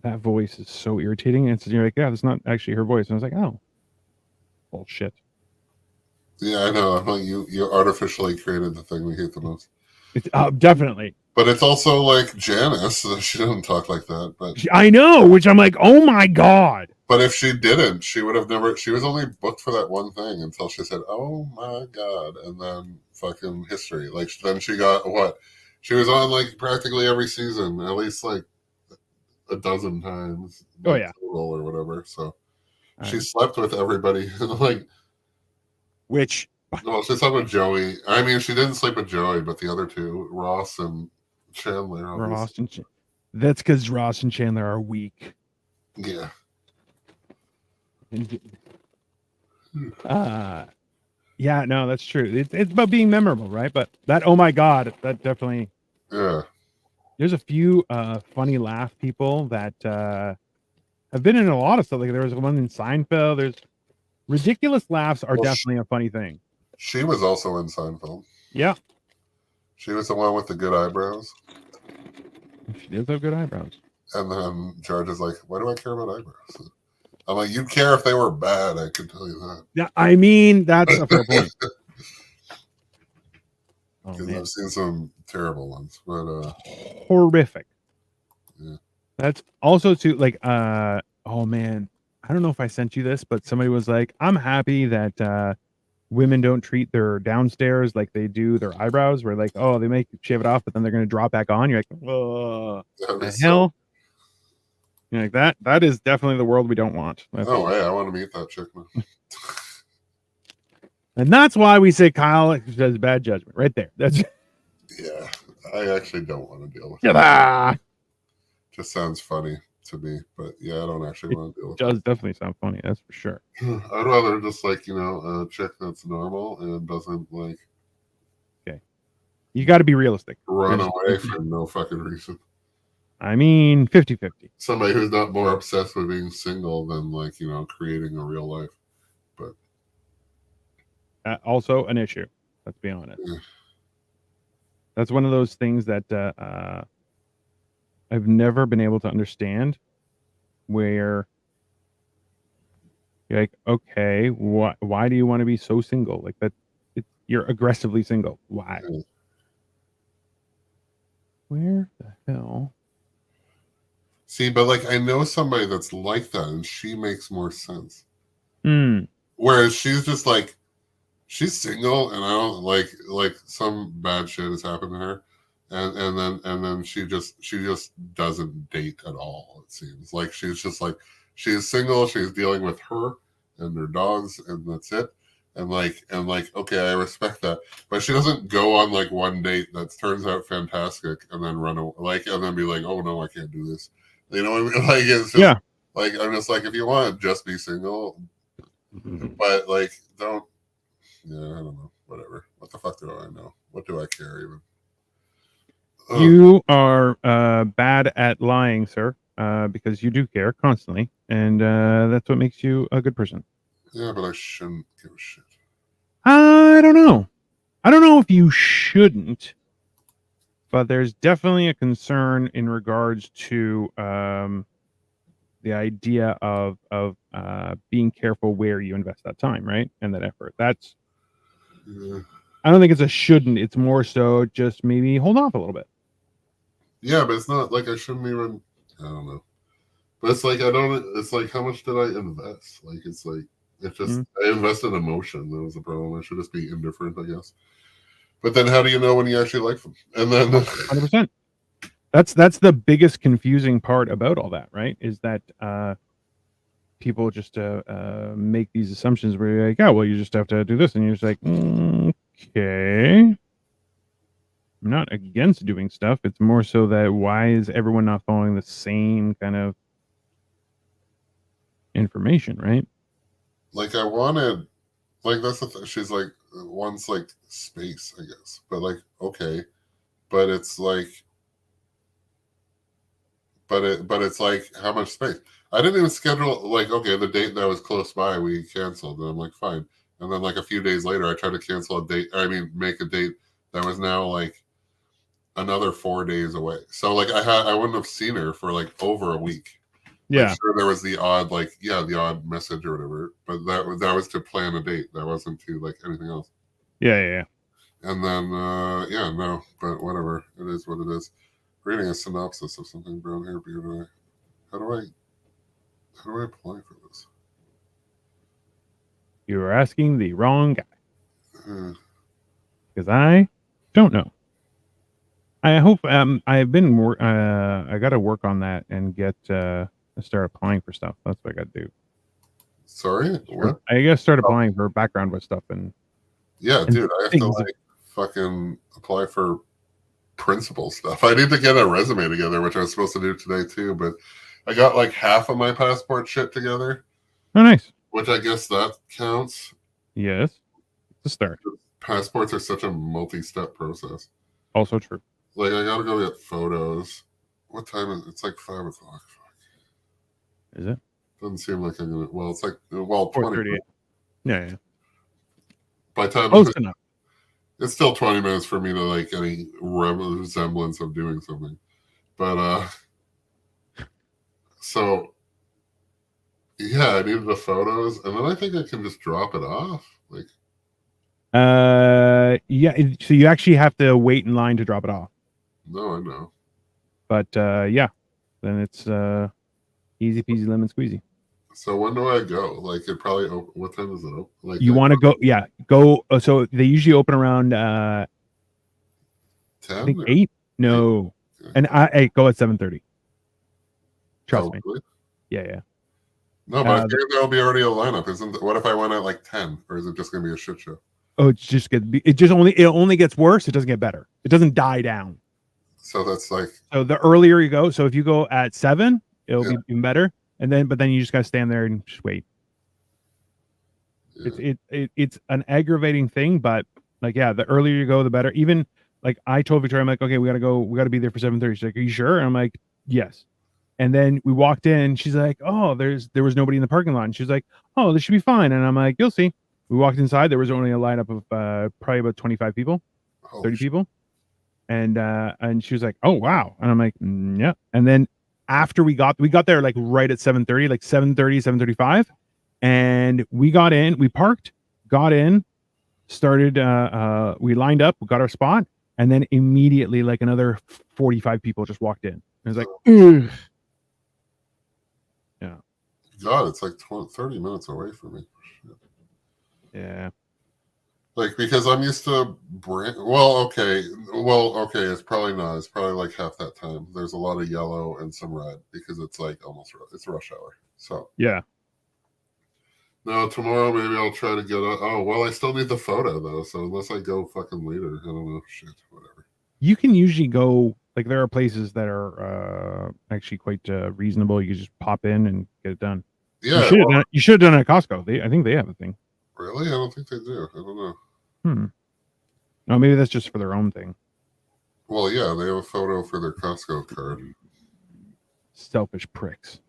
voice is so irritating. And so you're like, yeah, that's not actually her voice. And I was like, oh, bullshit. Yeah, I know. I'm like, you artificially created the thing we hate the most. It's definitely. But it's also like Janice. She doesn't talk like that. But I know, which I'm like, oh my god. But if she didn't, she would have never. She was only booked for that one thing until she said, "Oh my god!" And then fucking history. Like then she got what? She was on like practically every season, at least like a dozen times. Oh yeah, or whatever. So she slept with everybody. Like, which? Well, she slept with Joey. I mean, she didn't sleep with Joey, but the other two, Ross and Chandler. Obviously. That's because Ross and Chandler are weak. Yeah. Yeah, no, that's true. It's about being memorable, right? But that, oh my god, that definitely. Yeah. There's a few funny laugh people that have been in a lot of stuff. Like there was one in Seinfeld. There's ridiculous laughs are definitely a funny thing. She was also in Seinfeld. Yeah. She was the one with the good eyebrows. She does have good eyebrows. And then George is like, why do I care about eyebrows? I'm like, you'd care if they were bad, I can tell you that. Yeah, I mean, that's a fair point. Because I've seen some terrible ones, but horrific. Yeah. That's also too like oh man, I don't know if I sent you this, but somebody was like, I'm happy that women don't treat their downstairs like they do their eyebrows, where like, oh, they make you shave it off, but then they're gonna drop back on. You're like, oh, the hell. You're like that is definitely the world we don't want. Hey, I want to meet that chick now. And that's why we say Kyle does bad judgment right there. That's yeah, I actually don't want to deal with it. Just sounds funny to me, but yeah, I don't actually want to deal with it. Does definitely sound funny, that's for sure. I'd rather just like, a chick that's normal and doesn't like. Okay, you got to be realistic. Run away for no fucking reason. I mean, 50-50. Somebody who's not more obsessed with being single than like, creating a real life. But also an issue, let's be honest. Yeah. That's one of those things that I've never been able to understand, where you're like, okay, why do you want to be so single? Like that, you're aggressively single. Why? Yeah. Where the hell? See, but like I know somebody that's like that, and she makes more sense. Whereas she's just like, she's single, and I don't like some bad shit has happened to her, and then she just doesn't date at all. It seems like she's just like, she's single, she's dealing with her and her dogs, and that's it. And like, okay, I respect that, but she doesn't go on like one date that turns out fantastic and then run away, and then be like, oh no, I can't do this. You know what I mean? Like, it's just, like, I'm just like, if you want to just be single, but like, don't. Yeah, I don't know. Whatever. What the fuck do I know? What do I care even? You are bad at lying, sir, because you do care constantly, and that's what makes you a good person. Yeah, but I shouldn't give a shit. I don't know. I don't know if you shouldn't, but there's definitely a concern in regards to the idea of being careful where you invest that time, right, and that effort. That's. Yeah. I don't think it's a shouldn't. It's more so just maybe hold off a little bit. Yeah, but it's not like I shouldn't even. I don't know. But it's like I don't. It's like, how much did I invest? Like, it's like, it's just I invested emotion. That was the problem. I should just be indifferent, I guess. But then, how do you know when you actually like them? And then 100%. That's the biggest confusing part about all that, right? Is that people just make these assumptions where you're like, oh, well, you just have to do this, and you're just like, okay. I'm not against doing stuff. It's more so that why is everyone not following the same kind of information, right? Like I wanted, like that's the thing. She's like, one's like space, I guess, but like okay, but it's like, but it's like how much space? I didn't even schedule like okay, the date that was close by we canceled, and I'm like fine, and then like a few days later I tried to cancel a date. I mean, make a date that was now like another 4 days away. So like I wouldn't have seen her for like over a week. Yeah. Like, sure, there was the odd like the odd message or whatever, but that was to plan a date. That wasn't to like anything else. Yeah. And then no, but whatever. It is what it is. Reading a synopsis of something brown hair, beard eye. How do I apply for this? You were asking the wrong guy. Uh, Because I don't know. I hope I've been I got to work on that and get start applying for stuff. That's what I got to do. sorry, what? I got to start applying for background with stuff and Yeah, dude, I have to like fucking apply for principal stuff. I need to get a resume together, which I was supposed to do today too, but I got like half of my passport shit together. Oh, nice. Which I guess that counts. Yes, it's a start. Passports are such a multi-step process. Also true. Like I gotta go get photos. What time is it? It's like 5 o'clock. Is it? Doesn't seem like I'm gonna. Well, it's like 20. Yeah. By the time Close enough. it's still 20 minutes for me to like any resemblance of doing something. But so yeah, I needed the photos, and then I think I can just drop it off. Like yeah, so you actually have to wait in line to drop it off. no, I know. But yeah, then it's easy peasy lemon squeezy. So when do I go? Like it probably what time is it open? Like You want to go? Yeah, go. So they usually open around 10 I think 8. No, Okay. and I go at 7:30. Trust me. Really? Yeah. No, but I figured there'll be already a lineup. What if I went at like 10, or is it just gonna be a shit show? Oh, it only gets worse. It doesn't get better. It doesn't die down. So that's like So the earlier you go, so if you go at 7, it'll Yeah. be even better. And then, but then you just gotta stand there and just wait. yeah. It's an aggravating thing, but like yeah, the earlier you go, the better. Even like I told Victoria, I'm like, okay, we gotta be there for 7:30. She's like, are you sure? And I'm like, yes. And then we walked in. She's like, oh, there was nobody in the parking lot. And she's like, oh, this should be fine. And I'm like, you'll see. We walked inside. There was only a lineup of probably about 25 people, Oh, 30 people. And she was like, oh wow. And I'm like, yeah. And then after we got there like right at 7:30, like 7:30, 7:35. And we got in, we parked, got in, started we lined up, we got our spot, and then immediately like another 45 people just walked in. It was like, ugh. Yeah. God, it's like 30 minutes away from me. Shit. Yeah. Like because I'm used to well, okay, it's probably not. It's probably like half that time. There's a lot of yellow and some red because it's like almost it's rush hour. So Yeah. no, tomorrow maybe I'll try to get oh well, I still need the photo though. So unless I go fucking later, I don't know. Shit, whatever. You can usually go like there are places that are actually quite reasonable. You can just pop in and get it done. Yeah, You should have done it at Costco. I think they have a thing. really? I don't think they do. I don't know. No, maybe that's just for their own thing. Well, yeah, they have a photo for their Costco card. Selfish pricks.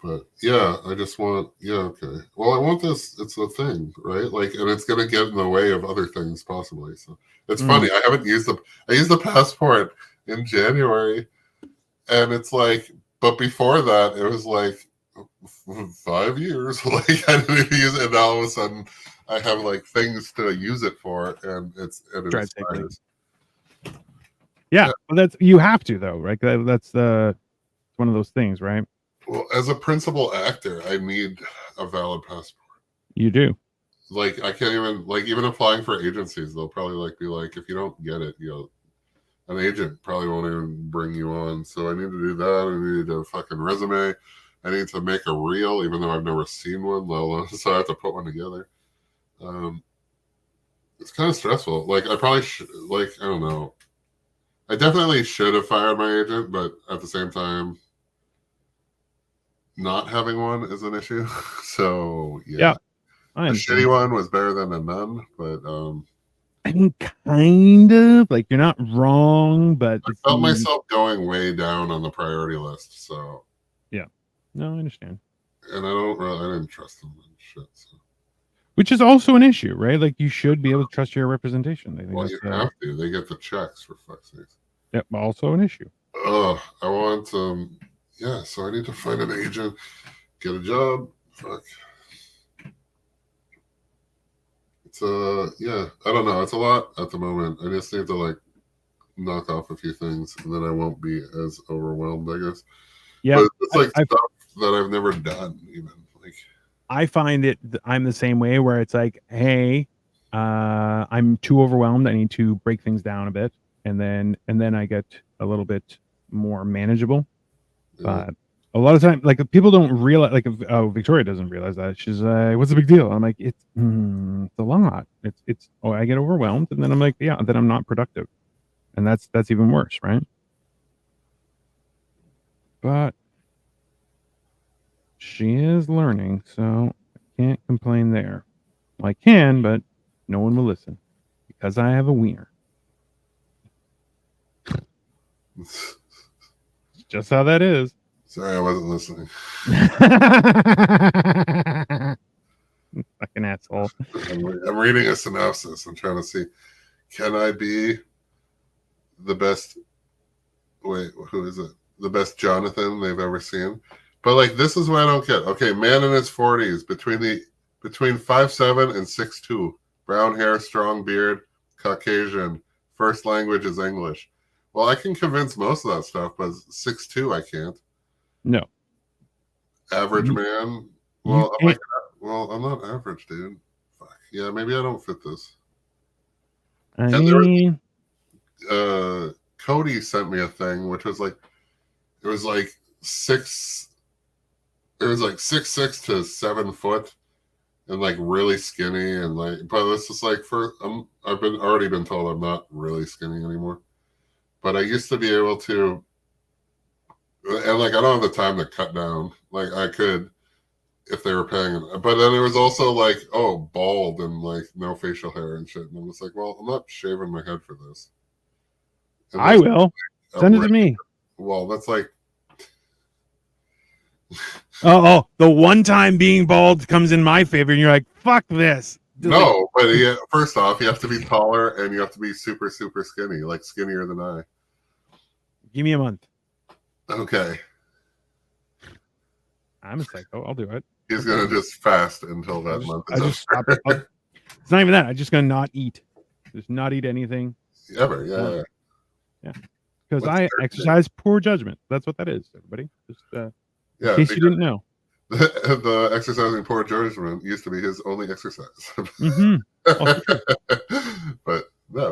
But yeah, I just want okay. Well, I want this. It's a thing, right? Like, and it's gonna get in the way of other things possibly. So it's funny. I haven't used I used the passport in January, and it's like, but before that, it was like 5 years. Like I didn't even use it, and all of a sudden, I have like things to use it for, and it expires. Yeah, well, that's you have to though, right? That's one of those things, right? Well, as a principal actor, I need a valid passport. You do. Like I can't even even applying for agencies, they'll probably like be like, if you don't get it, an agent probably won't even bring you on. So I need to do that. I need a fucking resume. I need to make a reel, even though I've never seen one, let alone, so I have to put one together. It's kind of stressful. Like I probably I don't know. I definitely should have fired my agent, but at the same time, not having one is an issue. So yeah. I A understand. shitty one was better than a none, but I mean, kind of like you're not wrong, but I felt myself going way down on the priority list. So yeah, no, I understand. And I didn't trust them and shit. So. Which is also an issue, right? Like you should be able to trust your representation. I think Well, you have to. They get the checks for fuck's sake. Yep, also an issue. Oh, I want yeah. So I need to find an agent, get a job. Fuck. It's yeah. I don't know. It's a lot at the moment. I just need to like knock off a few things, and then I won't be as overwhelmed, I guess. Yeah, but it's like stuff that I've never done, even like. I find it. I'm the same way where it's like, hey, I'm too overwhelmed. I need to break things down a bit, and then I get a little bit more manageable. Yeah. But a lot of time, like people don't realize, like Victoria doesn't realize that. She's what's the big deal? I'm like, it's a lot. It's I get overwhelmed, and then I'm like, yeah, then I'm not productive, and that's even worse, right? But she is learning, so I can't complain there. Well, I can, but no one will listen because I have a wiener. It's just how that is. Sorry, I wasn't listening. Fucking asshole. I'm reading a synopsis. I'm trying to see, can I be the best? Wait, who is it? The best Jonathan they've ever seen. But like, this is what I don't get. Okay, man in his 40s, between 5'7" and 6'2", brown hair, strong beard, Caucasian. First language is English. Well, I can convince most of that stuff, but 6'2", I can't. No. Average man. Well, I'm like, well, I'm not average, dude. Fuck. Yeah, maybe I don't fit this. I mean, Cody sent me a thing, which was like, it was like 6'6" to 7 foot, and like really skinny, and like, but this is like I've already been told I'm not really skinny anymore. But I used to be able to, and like I don't have the time to cut down. Like I could, if they were paying. But then it was also like, oh, bald and like no facial hair and shit. And I'm just like, well, I'm not shaving my head for this. I will. Send it to me. Well, that's like. Oh, the one time being bald comes in my favor, and you're like, fuck this. No, but yeah, first off, you have to be taller and you have to be super, super skinny, like skinnier than I. Give me a month. Okay. I'm a psycho. I'll do it. He's going to just fast until that month is just stop it. It's not even that. I'm just going to not eat. Just not eat anything. Ever, yeah. Yeah. Because I exercise poor judgment. That's what that is, everybody. Just in case you didn't know. The exercising poor judgment used to be his only exercise. Mm-hmm. But no,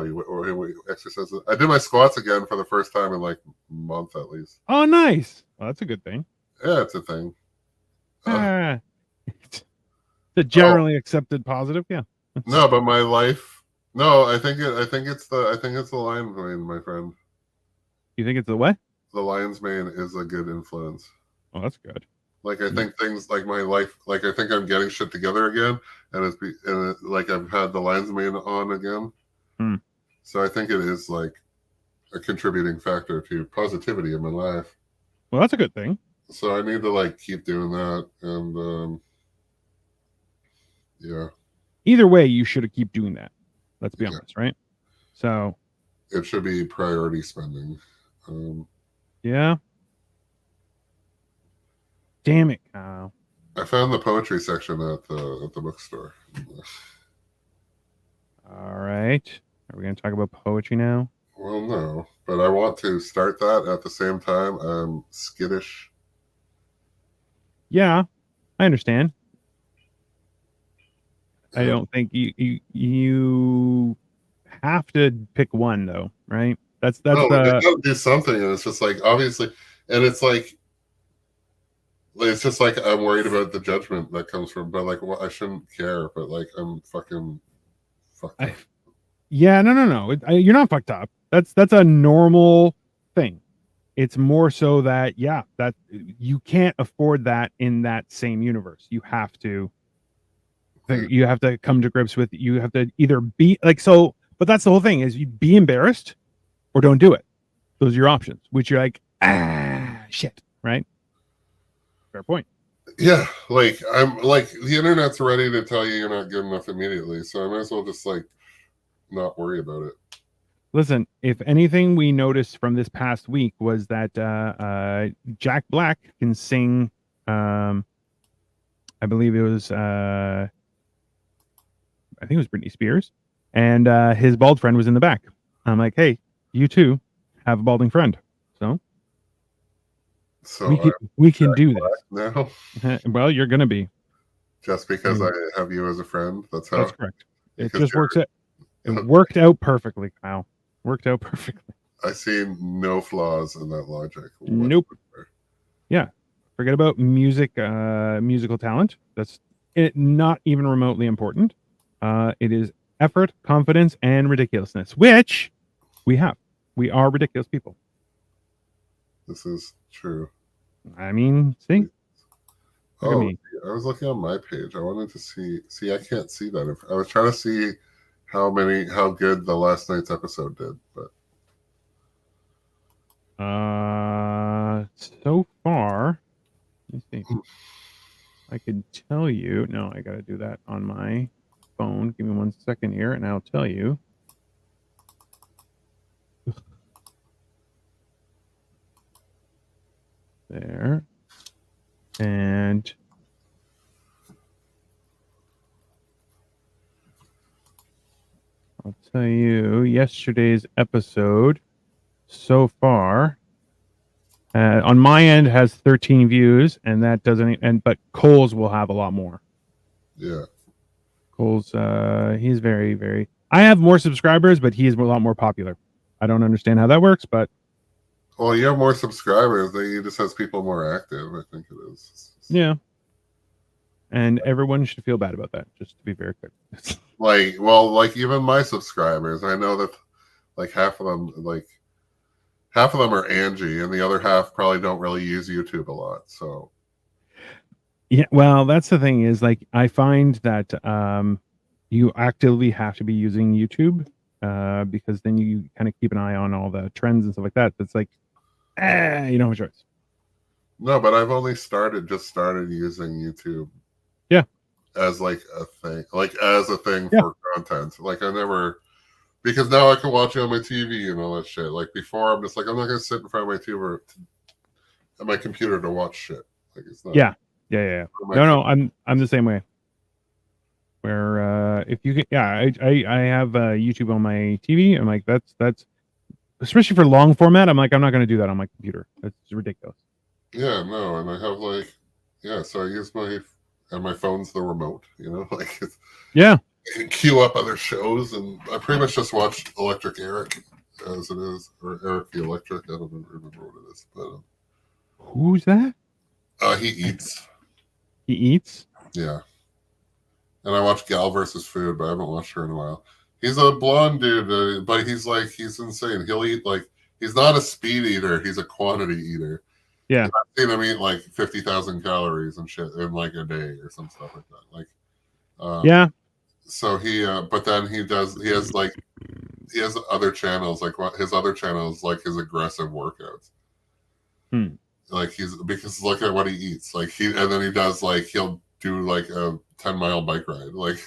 we exercise. I did my squats again for the first time in like a month at least. Oh, nice. Well, that's a good thing. Yeah, it's a thing. It's a generally accepted positive. Yeah. No, but my life. No, I think it's the lion's mane, my friend. You think it's the what? The lion's mane is a good influence. Oh, that's good. Like I think things like my life, like I think I'm getting shit together again, and like I've had the lion's mane on again. So I think it is like a contributing factor to positivity in my life. Well, that's a good thing. So I need to like keep doing that, and yeah. Either way, you should keep doing that. Let's be honest, right? So it should be priority spending. Yeah. Damn it, Kyle. I found the poetry section at the bookstore. All right. Are we going to talk about poetry now? Well, no, but I want to start that at the same time. I'm skittish. Yeah, I understand. I don't think you have to pick one though, right? That's No, they the gotta do something, and it's just like obviously, and it's just like I'm worried about the judgment that comes from, but like, well, I shouldn't care, but like I'm fucking fucked up. yeah, no. You're not fucked up. That's a normal thing. It's more so that that you can't afford that in that same universe. You have to come to grips with, you have to either be like, so, but that's the whole thing, is you be embarrassed or don't do it. Those are your options, which you're like, shit, right? Fair point. Yeah, like I'm like the internet's ready to tell you you're not good enough immediately, so I might as well just like not worry about it. Listen, if anything we noticed from this past week was that Jack Black can sing. I believe it was I think it was Britney Spears, and his bald friend was in the back. I'm like, hey, you too have a balding friend, so So we can do now, this. Well, you're gonna be. just because I have you as a friend, that's correct. It because just works out. It worked out perfectly, Kyle. Worked out perfectly. I see no flaws in that logic. Nope. Yeah. Forget about musical talent. That's not even remotely important. It is effort, confidence, and ridiculousness, which we have. We are ridiculous people. This is true. I mean, see? Look at Oh, me. I was looking on my page. I wanted to see. I can't see that. I was trying to see how good the last night's episode did, but so far, let me see. I could tell you. No, I got to do that on my phone. Give me 1 second here, and I'll tell you. There. And I'll tell you yesterday's episode so far on my end has 13 views, and that doesn't, but Cole's will have a lot more. yeah. Cole's he's very, very, I have more subscribers, but he is a lot more popular. I don't understand how that works, but Well, you have more subscribers. He just has people more active. I think it is. yeah. And everyone should feel bad about that, just to be very clear. like even my subscribers, I know that like half of them are Angie, and the other half probably don't really use YouTube a lot. So yeah, well, that's the thing, is like I find that you actively have to be using YouTube because then you kind of keep an eye on all the trends and stuff like that. That's like, you don't have a choice. no, but I've only started using YouTube. Yeah. As like a thing, for content. Like I never, because now I can watch it on my TV and all that shit. Like before, I'm just like, I'm not gonna sit in front of my TV and my computer to watch shit. Like it's not. Yeah. No, I'm the same way. Where if you get, I have YouTube on my TV. I'm like, that's especially for long format. I'm like, I'm not gonna do that on my computer. That's ridiculous. Yeah, no, and I have so I use my phone's the remote, like it's, yeah. I can queue up other shows, and I pretty much just watched Electric Eric as it is, or Eric the Electric. I don't remember what it is, but who's that? He eats. He eats. Yeah, and I watched Gal versus Food, but I haven't watched her in a while. He's a blonde dude, but he's insane. He'll eat he's not a speed eater; he's a quantity eater. Yeah, I've seen him eat like 50,000 calories and shit in like a day or some stuff like that. yeah. So he, but then he has other channels, like his other channels, like his aggressive workouts. Like because look at what he eats. Like and then he does he'll do like a 10-mile bike ride. Like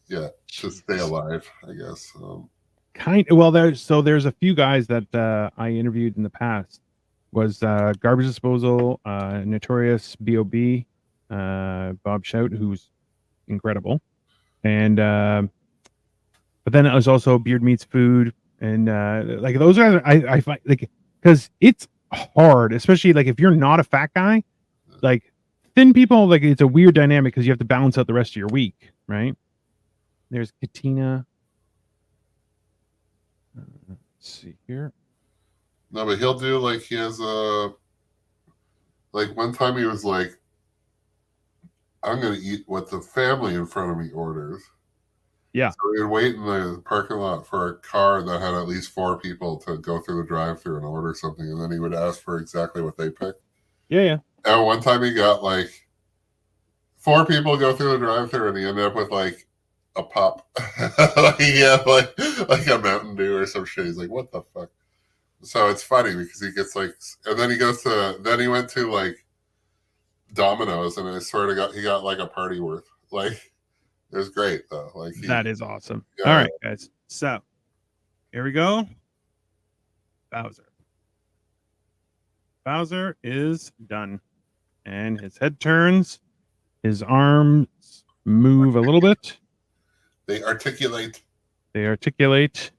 yeah, to stay alive, I guess. There's a few guys that I interviewed in the past. Was Garbage Disposal, Notorious B.O.B., Bob Shout, who's incredible, and but then it was also Beard Meats Food, and like those are I find like, because it's hard, especially like if you're not a fat guy, like thin people, like it's a weird dynamic because you have to balance out the rest of your week, right? There's Katina. see here. No, but he'll do like he has like one time he was like, I'm gonna eat what the family in front of me orders. Yeah. So we would wait in the parking lot for a car that had at least 4 people to go through the drive-through and order something, and then he would ask for exactly what they picked. Yeah. And one time he got like 4 people go through the drive-through, and he ended up with like a pop. Like he had like a Mountain Dew or some shit. He's like, what the fuck? So it's funny because he gets like, and then he went to like Domino's, and I swear to God, he got like a party worth. Like, it was great though. Like That is awesome. Yeah. All right, guys. So here we go. Bowser is done. And his head turns. His arms move a little bit. They articulate. They articulate.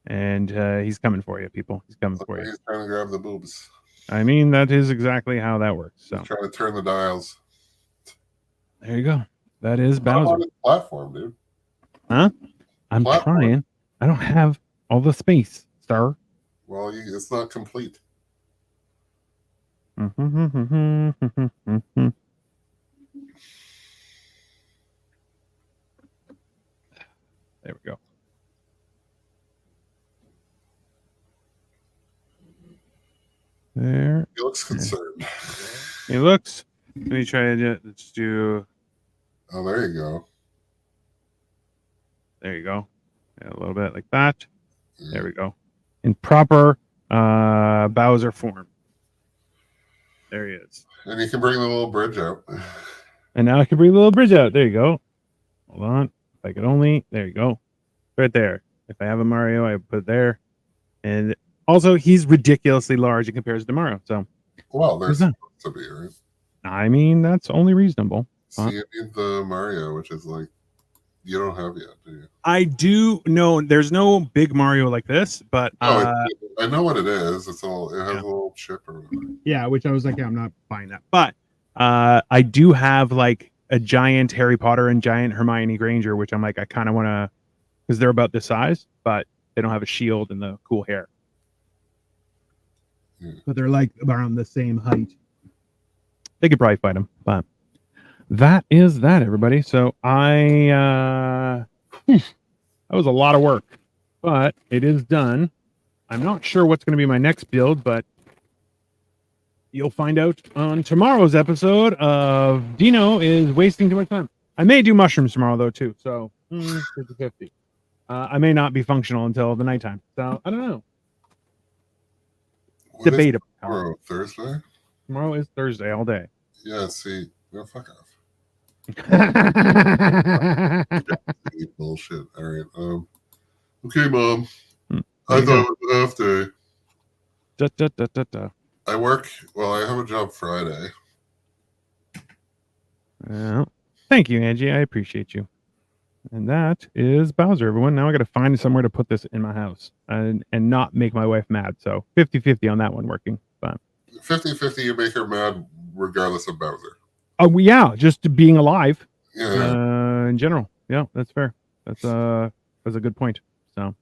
And he's coming for you, people. He's coming for you. He's trying to grab the boobs. I mean, that is exactly how that works. So He's trying to turn the dials. there you go. That is Put him on Bowser. his platform, dude. Huh? I'm Platform. trying. I don't have all the space, sir. Well, it's not complete. There we go. There He looks concerned. he looks. Let me try to let's do. Oh, there you go. There you go. Yeah, a little bit like that. There we go. In proper Bowser form. There he is. And you can bring the little bridge out. And now I can bring the little bridge out. There you go. Hold on. If I could only. There you go. Right there. If I have a Mario, I put it there. And also, he's ridiculously large in comparison to Mario. So, Well, there's Who's that? supposed to be, right? I mean, that's only reasonable. So you need the Mario, which is like, you don't have yet, do you? I do know there's no big Mario like this, but I know what it is. It has a little chip or whatever. yeah, which I was like, yeah, I'm not buying that. But I do have like a giant Harry Potter and giant Hermione Granger, which I'm like, I kind of want to, because they're about this size, but they don't have a shield and the cool hair. But they're like around the same height. They could probably fight them, but that is that, everybody. So that was a lot of work, but it is done. I'm not sure what's going to be my next build, but you'll find out on tomorrow's episode of Dino is wasting too much time. I may do mushrooms tomorrow though too, so 50-50. I may not be functional until the nighttime, so I don't know. What is Debatable. tomorrow? Thursday? Tomorrow is Thursday all day. Yeah, see. No, fuck off. Bullshit. All right. Okay, Mom. I thought it was after. I work. Well, I have a job Friday. Well, thank you, Angie. I appreciate you. And that is Bowser, everyone. Now I got to find somewhere to put this in my house and not make my wife mad. So 50-50 on that one working. But 50-50, you make her mad regardless of Bowser. oh yeah, just being alive. Yeah. In general. Yeah, that's fair. That's a good point. So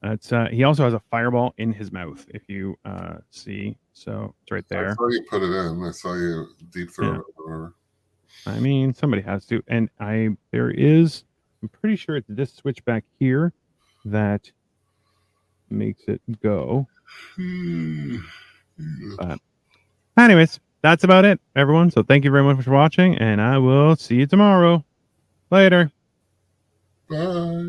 that's he also has a fireball in his mouth, if you see. So it's right I there. saw you put it in. I saw you deep throat it or whatever. I mean, somebody has to. And I'm pretty sure it's this switch back here that makes it go. But anyways, that's about it, everyone. So thank you very much for watching, and I will see you tomorrow. Later. Bye.